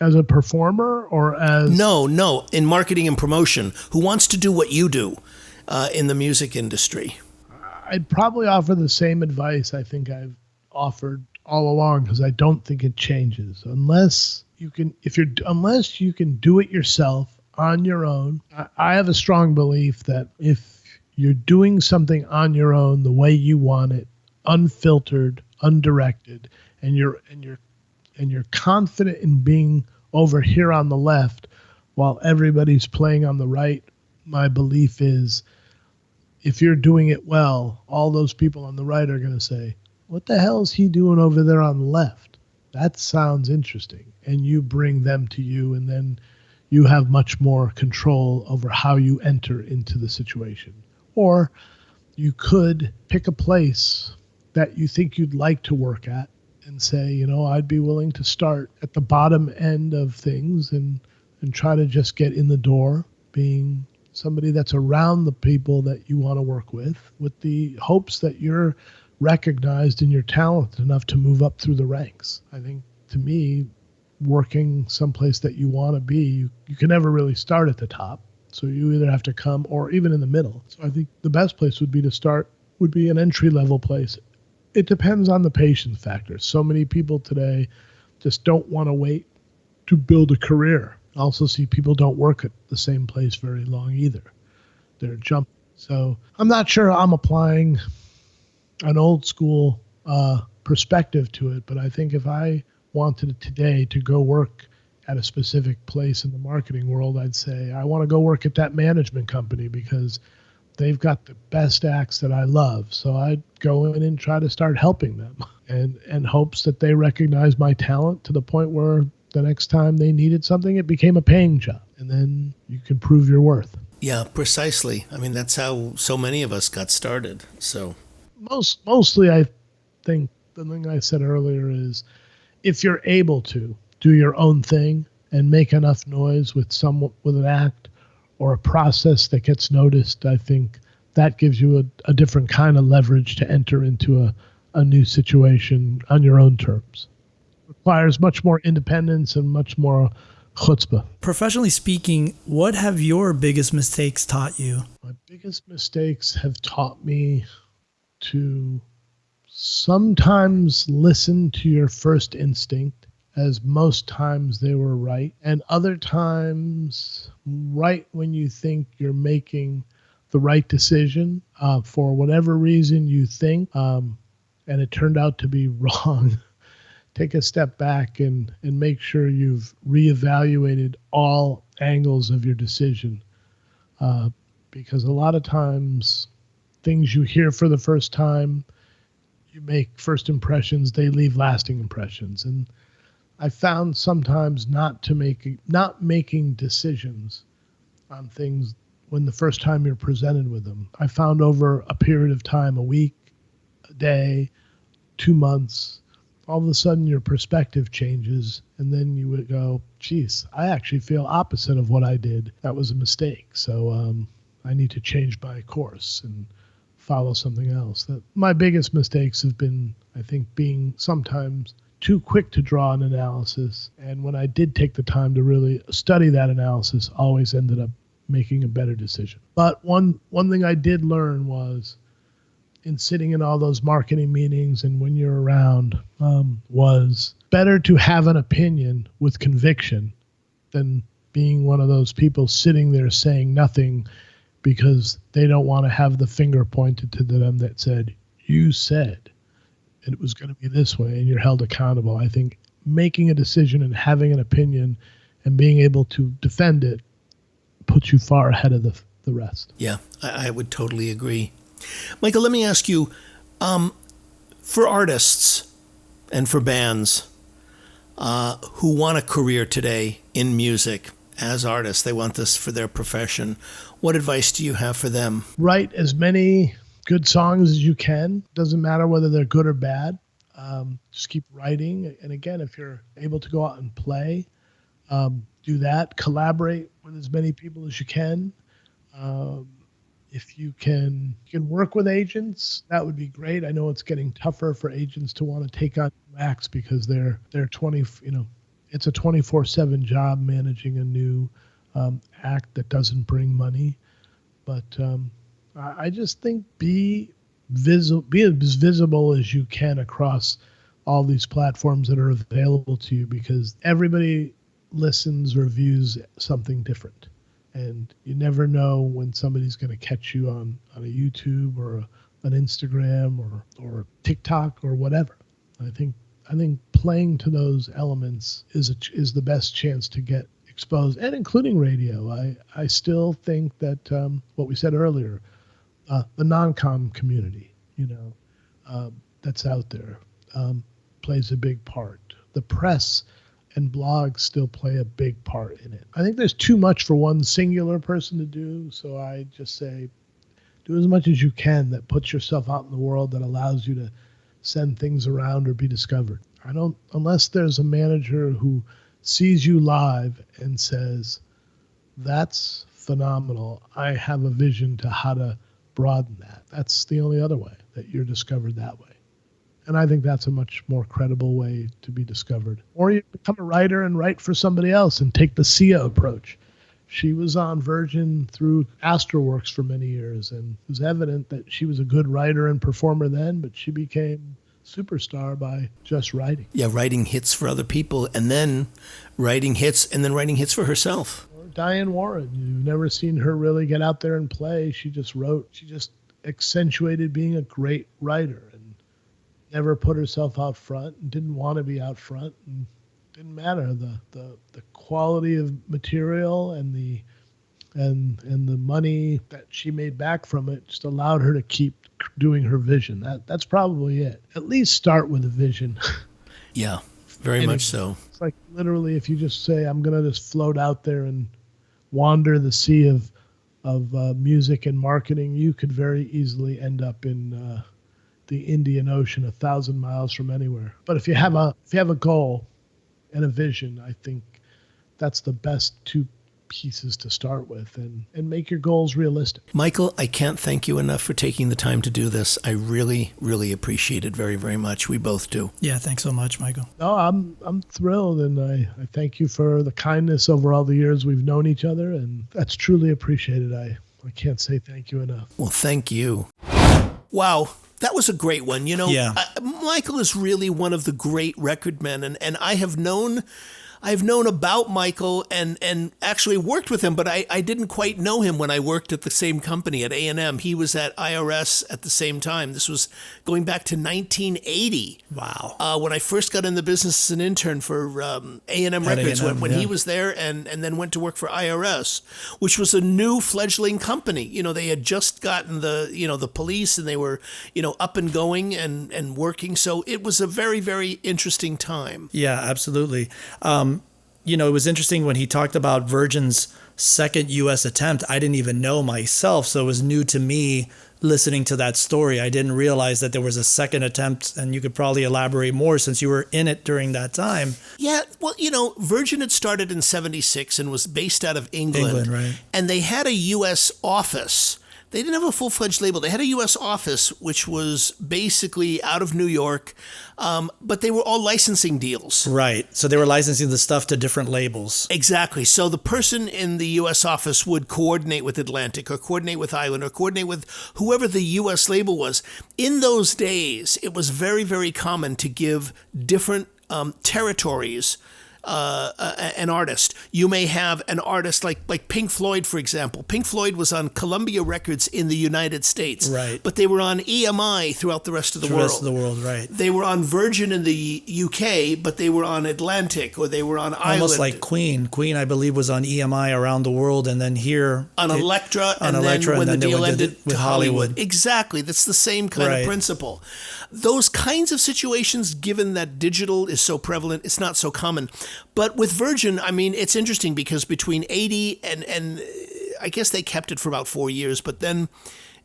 As a performer or as... No, in marketing and promotion, who wants to do what you do in the music industry? I'd probably offer the same advice I think I've offered all along, because I don't think it changes unless you can do it yourself on your own. I have a strong belief that if you're doing something on your own the way you want it, unfiltered, undirected, and you're confident in being over here on the left while everybody's playing on the right, my belief is if you're doing it well, all those people on the right are going to say, what the hell is he doing over there on the left? That sounds interesting. And you bring them to you, and then you have much more control over how you enter into the situation. Or you could pick a place that you think you'd like to work at and say, I'd be willing to start at the bottom end of things and try to just get in the door, being somebody that's around the people that you want to work with the hopes that you're recognized and you're talented enough to move up through the ranks. I think, to me, working someplace that you want to be, you can never really start at the top. So you either have to come or even in the middle. So I think the best place would be an entry-level place. It depends on the patience factor. So many people today just don't want to wait to build a career. I also see people don't work at the same place very long either. They're jumping. So I'm not sure I'm applying an old school perspective to it, but I think if I wanted today to go work at a specific place in the marketing world, I'd say I want to go work at that management company because they've got the best acts that I love. So I'd go in and try to start helping them and hopes that they recognize my talent to the point where the next time they needed something, it became a paying job. And then you can prove your worth. Yeah, precisely. I mean, that's how so many of us got started. So mostly I think the thing I said earlier is if you're able to do your own thing and make enough noise with an act or a process that gets noticed, I think that gives you a different kind of leverage to enter into a new situation on your own terms. Requires much more independence and much more chutzpah. Professionally speaking, what have your biggest mistakes taught you? My biggest mistakes have taught me to sometimes listen to your first instinct as most times they were right, and other times right when you think you're making the right decision for whatever reason you think, and it turned out to be wrong. Take a step back and make sure you've reevaluated all angles of your decision, because a lot of times things you hear for the first time, you make first impressions, they leave lasting impressions. And I found sometimes not making decisions on things when the first time you're presented with them. I found over a period of time, a week, a day, 2 months, all of a sudden your perspective changes, and then you would go, geez, I actually feel opposite of what I did. That was a mistake. So I need to change my course and follow something else. My biggest mistakes have been, I think, being sometimes too quick to draw an analysis. And when I did take the time to really study that analysis, always ended up making a better decision. But one thing I did learn was, in sitting in all those marketing meetings and when you're around, was better to have an opinion with conviction than being one of those people sitting there saying nothing because they don't want to have the finger pointed to them that said, you said it was going to be this way, and you're held accountable. I think making a decision and having an opinion and being able to defend it puts you far ahead of the rest. Yeah, I would totally agree. Michael, let me ask you, for artists and for bands who want a career today in music as artists, they want this for their profession, what advice do you have for them? Write as many good songs as you can. Doesn't matter whether they're good or bad. Just keep writing. And again, if you're able to go out and play, do that. Collaborate with as many people as you can. If you can work with agents, that would be great. I know it's getting tougher for agents to want to take on acts because they're 20, it's a 24/7 job managing a new act that doesn't bring money. But I just think be as visible as you can across all these platforms that are available to you, because everybody listens or views something different. And you never know when somebody's going to catch you on a YouTube or an Instagram or TikTok or whatever. I think playing to those elements is the best chance to get exposed, and including radio. I still think that what we said earlier, the non-com community, that's out there, plays a big part. The press and blogs still play a big part in it. I think there's too much for one singular person to do, so I just say do as much as you can that puts yourself out in the world, that allows you to send things around or be discovered. Unless there's a manager who sees you live and says, that's phenomenal, I have a vision to how to broaden that. That's the only other way that you're discovered that way. And I think that's a much more credible way to be discovered. Or you become a writer and write for somebody else and take the Sia approach. She was on Virgin through Astroworks for many years, and it was evident that she was a good writer and performer then, but she became superstar by just writing. Yeah, writing hits for other people, and then writing hits for herself. Or Diane Warren. You've never seen her really get out there and play. She just wrote. She just accentuated being a great writer and never put herself out front and didn't want to be out front. And didn't matter. The quality of material and the money that she made back from it just allowed her to keep doing her vision. That's probably it. At least start with a vision. Yeah, very much so. It's like literally if you just say, I'm going to just float out there and wander the sea of music and marketing, you could very easily end up in the Indian Ocean, 1,000 miles from anywhere. But if you have a goal and a vision, I think that's the best two pieces to start with, and make your goals realistic. Michael, I can't thank you enough for taking the time to do this. I really, really appreciate it very, very much. We both do. Yeah, thanks so much, Michael. No, I'm thrilled, and I thank you for the kindness over all the years we've known each other, and that's truly appreciated. I can't say thank you enough. Well, thank you. Wow. That was a great one. Yeah. Michael is really one of the great record men, and I've known about Michael and actually worked with him, but I didn't quite know him when I worked at the same company at A&M. He was at IRS at the same time. This was going back to 1980. Wow. When I first got in the business as an intern for A&M Records, A&M, when he was there and then went to work for IRS, which was a new fledgling company. They had just gotten the police, and they were, up and going and working. So it was a very, very interesting time. Yeah, absolutely. It was interesting when he talked about Virgin's second U.S. attempt. I didn't even know myself, so it was new to me listening to that story. I didn't realize that there was a second attempt, and you could probably elaborate more since you were in it during that time. Yeah, well, Virgin had started in 76 and was based out of England. Right. And they had a U.S. office. They didn't have a full-fledged label. They had a U.S. office, which was basically out of New York, but they were all licensing deals. Right. So they were licensing the stuff to different labels. Exactly. So the person in the U.S. office would coordinate with Atlantic or coordinate with Island or coordinate with whoever the U.S. label was. In those days, it was very, very common to give different territories an artist. You may have an artist like Pink Floyd, for example. Pink Floyd was on Columbia Records in the United States, right? But they were on EMI throughout the rest of the world. The rest of the world, right? They were on Virgin in the UK, but they were on Atlantic, or they were on Island. Almost like Queen. Queen, I believe, was on EMI around the world, and then here on Elektra, and then when the deal ended, with to Hollywood. Exactly, that's the same kind of principle. Those kinds of situations, given that digital is so prevalent, it's not so common. But with Virgin, I mean, it's interesting because between 80 and I guess they kept it for about 4 years, but then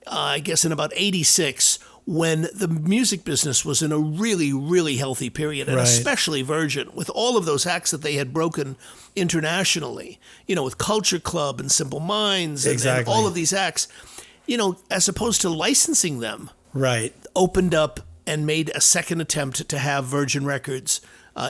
I guess in about 86, when the music business was in a really, really healthy period, and especially Virgin, with all of those acts that they had broken internationally, with Culture Club and Simple Minds and all of these acts, as opposed to licensing them, opened up and made a second attempt to have Virgin Records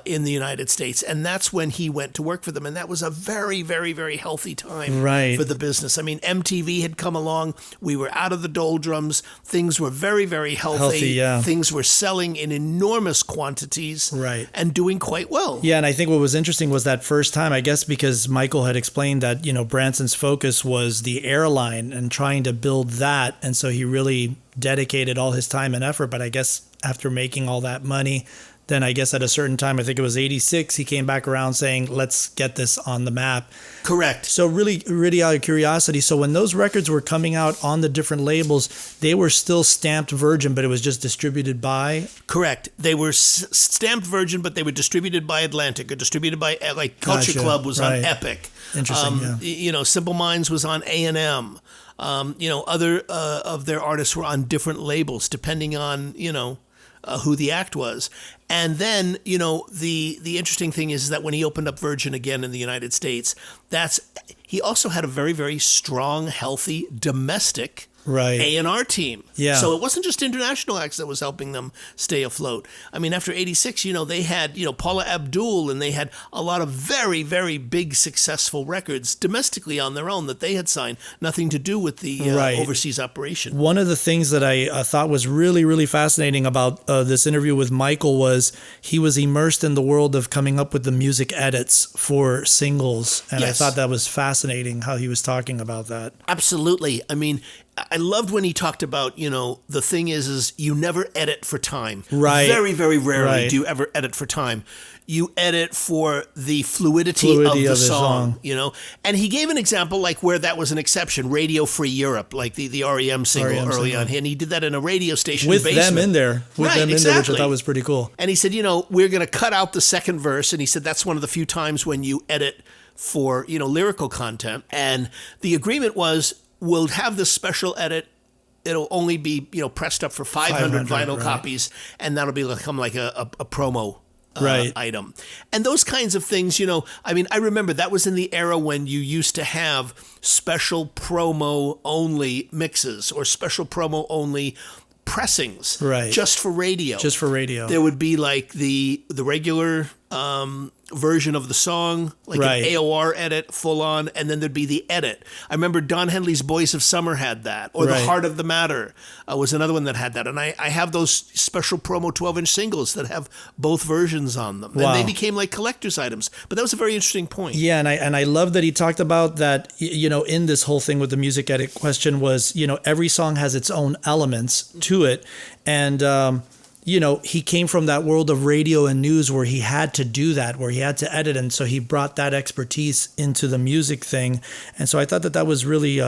in the United States. And that's when he went to work for them. And that was a very, very, very healthy time for the business. I mean, MTV had come along. We were out of the doldrums. Things were very, very healthy. Things were selling in enormous quantities and doing quite well. Yeah, and I think what was interesting was that first time, I guess because Michael had explained that, Branson's focus was the airline and trying to build that. And so he really dedicated all his time and effort. But I guess after making all that money, then I guess at a certain time, I think it was 86, he came back around saying, let's get this on the map. Correct. So really out of curiosity, so when those records were coming out on the different labels, they were still stamped Virgin, but it was just distributed by? Correct. They were stamped Virgin, but they were distributed by Atlantic or distributed by, like Culture Club was on Epic. Interesting, Simple Minds was on A&M. Other of their artists were on different labels, depending on, who the act was. And then, the interesting thing is that when he opened up Virgin again in the United States, he also had a very, very strong, healthy domestic A&R team. Yeah. So it wasn't just international acts that was helping them stay afloat. I mean, after 86, they had, Paula Abdul, and they had a lot of very, very big successful records domestically on their own that they had signed, nothing to do with the overseas operation. One of the things that I thought was really, really fascinating about this interview with Michael was he was immersed in the world of coming up with the music edits for singles. And I thought that was fascinating how he was talking about that. Absolutely. I mean, I loved when he talked about, the thing is you never edit for time. Right. Very, very rarely do you ever edit for time. You edit for the fluidity of the song, And he gave an example like where that was an exception, Radio Free Europe, like the REM single early on. And he did that in a radio station with basement. them in there. With them in there, which I thought was pretty cool. And he said, we're going to cut out the second verse. And he said that's one of the few times when you edit for, lyrical content. And the agreement was, we'll have this special edit. It'll only be, pressed up for 500 vinyl copies, and that'll become like a promo item. And those kinds of things, I remember that was in the era when you used to have special promo only mixes or special promo only pressings just for radio. Just for radio. There would be like the regular version of the song, like Right. an AOR edit, full on, and then there'd be the edit. I remember Don Henley's Boys of Summer had that, or Right. The Heart of the Matter was another one that had that. And I have those special promo 12-inch singles that have both versions on them. Wow. And they became like collector's items. But that was a very interesting point. Yeah, and I love that he talked about that, in this whole thing with the music edit question was, every song has its own elements to it. And, he came from that world of radio and news where he had to do that, where he had to edit. And so he brought that expertise into the music thing. And so I thought that was really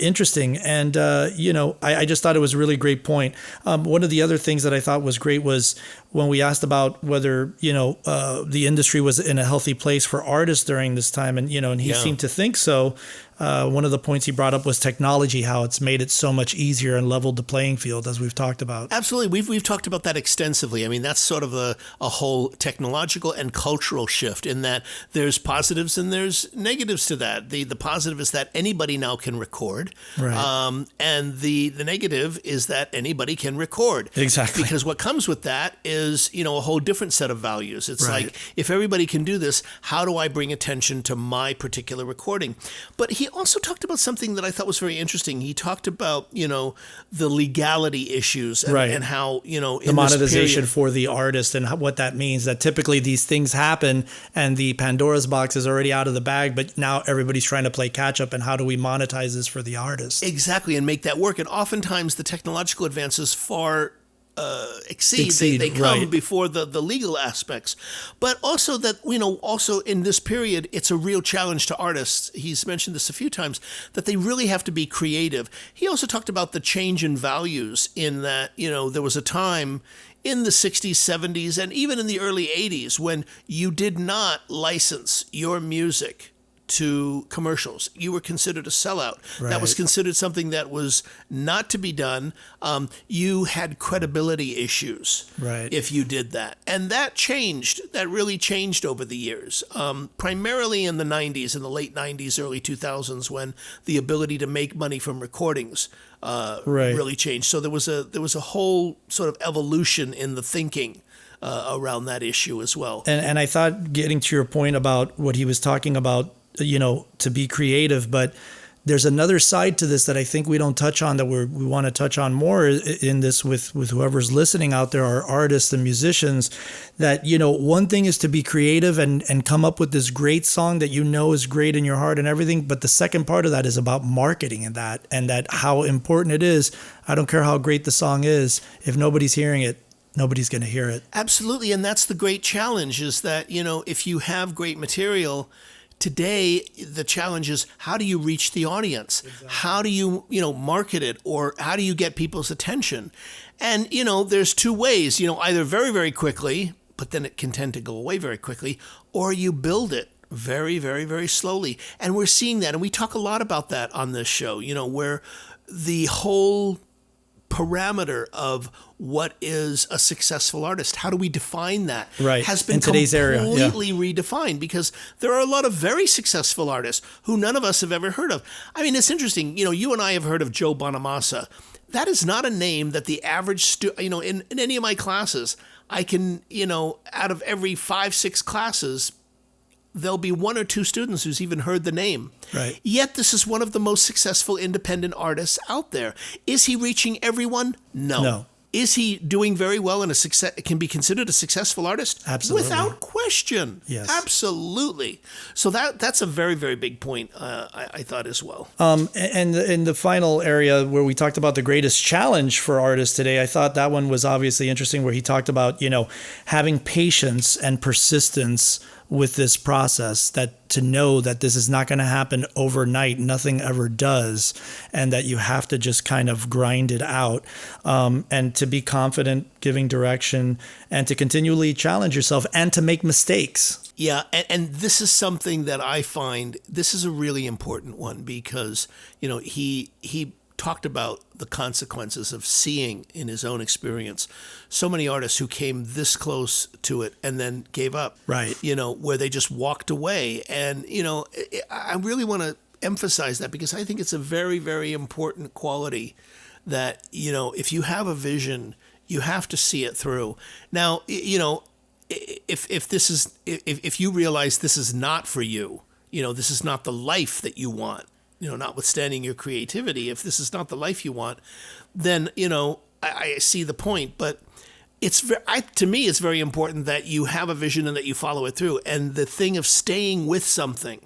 interesting. And, I just thought it was a really great point. One of the other things that I thought was great was when we asked about whether, the industry was in a healthy place for artists during this time. And, and he seemed to think so. One of the points he brought up was technology, how it's made it so much easier and leveled the playing field, as we've talked about. Absolutely. We've talked about that extensively. I mean, that's sort of a whole technological and cultural shift in that there's positives and there's negatives to that. The positive is that anybody now can record. Right. And the negative is that anybody can record. Exactly. Because what comes with that is, a whole different set of values. It's Right. like, if everybody can do this, how do I bring attention to my particular recording? But he also talked about something that I thought was very interesting. He talked about, the legality issues and, Right. and how, The monetization for the artist and what that means, that typically these things happen and the Pandora's box is already out of the bag, but now everybody's trying to play catch up. And how do we monetize this for the artist? Exactly, and make that work. And oftentimes the technological advances far exceed. They come right. before the legal aspects. But also that, also in this period, it's a real challenge to artists. He's mentioned this a few times, that they really have to be creative. He also talked about the change in values in that, there was a time in the 60s, 70s, and even in the early 80s when you did not license your music to commercials. You were considered a sellout. Right. That was considered something that was not to be done. You had credibility issues Right. if you did that. And that changed. That really changed over the years. Primarily in the 90s, in the late 90s, early 2000s, when the ability to make money from recordings Right. really changed. So there was a whole sort of evolution in the thinking around that issue as well. And I thought, getting to your point about what he was talking about, to be creative, but there's another side to this that I think we don't touch on, that we want to touch on more in this with whoever's listening out there, our artists and musicians, that, one thing is to be creative and come up with this great song that is great in your heart and everything. But the second part of that is about marketing and that how important it is. I don't care how great the song is. If nobody's hearing it, nobody's going to hear it. Absolutely. And that's the great challenge, is that, if you have great material, today, the challenge is, how do you reach the audience? Exactly. How do you, market it, or how do you get people's attention? And, there's two ways, either very, very quickly, but then it can tend to go away very quickly, or you build it very, very, very slowly. And we're seeing that. And we talk a lot about that on this show, where the whole parameter of what is a successful artist, how do we define that, right. has been in today's completely redefined, because there are a lot of very successful artists who none of us have ever heard of. I mean, it's interesting, you and I have heard of Joe Bonamassa. That is not a name that the average in any of my classes, I can, out of every 5-6 classes, there'll be one or two students who's even heard the name. Right. Yet this is one of the most successful independent artists out there. Is he reaching everyone? No. Is he doing very well and can be considered a successful artist? Absolutely. Without question. Yes. Absolutely. So that's a very, very big point, I thought, as well. And in the final area where we talked about the greatest challenge for artists today, I thought that one was obviously interesting, where he talked about, having patience and persistence with this process, that to know that this is not going to happen overnight, nothing ever does, and that you have to just kind of grind it out, and to be confident, giving direction, and to continually challenge yourself and to make mistakes. Yeah, and this is something that I find, this is a really important one, because, he talked about the consequences of seeing in his own experience so many artists who came this close to it and then gave up. Right. Where they just walked away. And, I really want to emphasize that, because I think it's a very, very important quality that, if you have a vision, you have to see it through. Now, if you realize this is not for you, this is not the life that you want, notwithstanding your creativity, if this is not the life you want, then, I see the point. But to me, it's very important that you have a vision and that you follow it through. And the thing of staying with something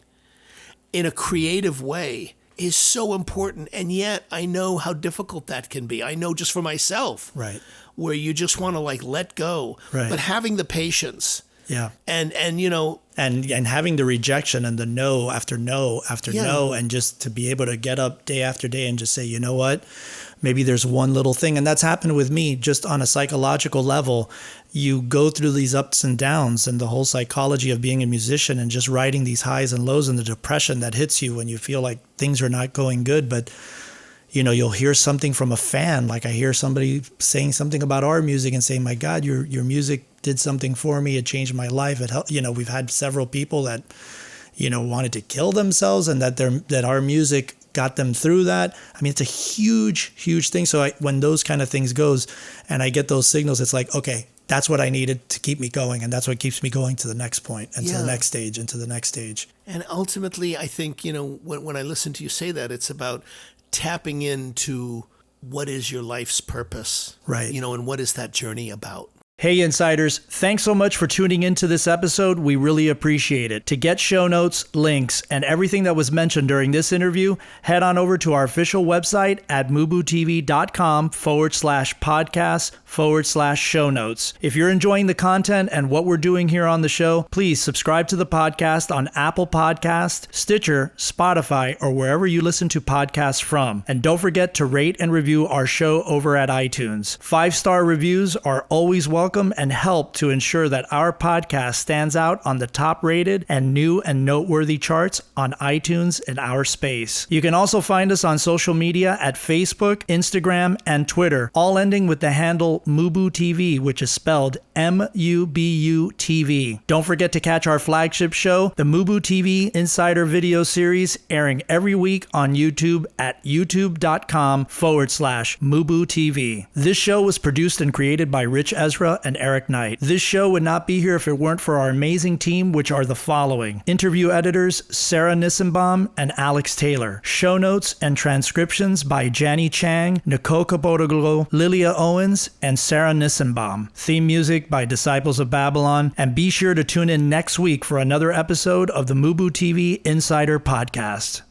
in a creative way is so important. And yet I know how difficult that can be. I know just for myself. Right. Where you just want to let go. Right. But having the patience. Yeah. And having the rejection and the no after no after no, and just to be able to get up day after day and just say, you know what, maybe there's one little thing. And that's happened with me just on a psychological level. You go through these ups and downs and the whole psychology of being a musician and just riding these highs and lows and the depression that hits you when you feel like things are not going good. But you'll hear something from a fan. Like I hear somebody saying something about our music and saying, my God, your music did something for me. It changed my life. It helped. We've had several people that, wanted to kill themselves, and that our music got them through that. I mean, it's a huge, huge thing. So when those kind of things goes and I get those signals, it's like, okay, that's what I needed to keep me going. And that's what keeps me going to the next point and to the next stage and to the next stage. And ultimately, I think, when I listen to you say that, it's about tapping into what is your life's purpose, right? And what is that journey about? Hey Insiders, thanks so much for tuning into this episode. We really appreciate it. To get show notes, links, and everything that was mentioned during this interview, head on over to our official website at MUBUTV.com/podcast/show notes. If you're enjoying the content and what we're doing here on the show, please subscribe to the podcast on Apple Podcast, Stitcher, Spotify, or wherever you listen to podcasts from. And don't forget to rate and review our show over at iTunes. 5-star reviews are always welcome and help to ensure that our podcast stands out on the top rated and new and noteworthy charts on iTunes in our space. You can also find us on social media at Facebook, Instagram, and Twitter, all ending with the handle MUBUTV, which is spelled MUBUTV. Don't forget to catch our flagship show, the MUBUTV Insider Video Series, airing every week on YouTube at youtube.com/MUBUTV. This show was produced and created by Rich Ezra and Eric Knight. This show would not be here if it weren't for our amazing team, which are the following: interview editors Sarah Nissenbaum and Alex Taylor, show notes and transcriptions by Jani Chang, Nicole Capodoglo, Lilia Owens, and Sarah Nissenbaum, theme music by Disciples of Babylon, and be sure to tune in next week for another episode of the MUBUTV Insider Podcast.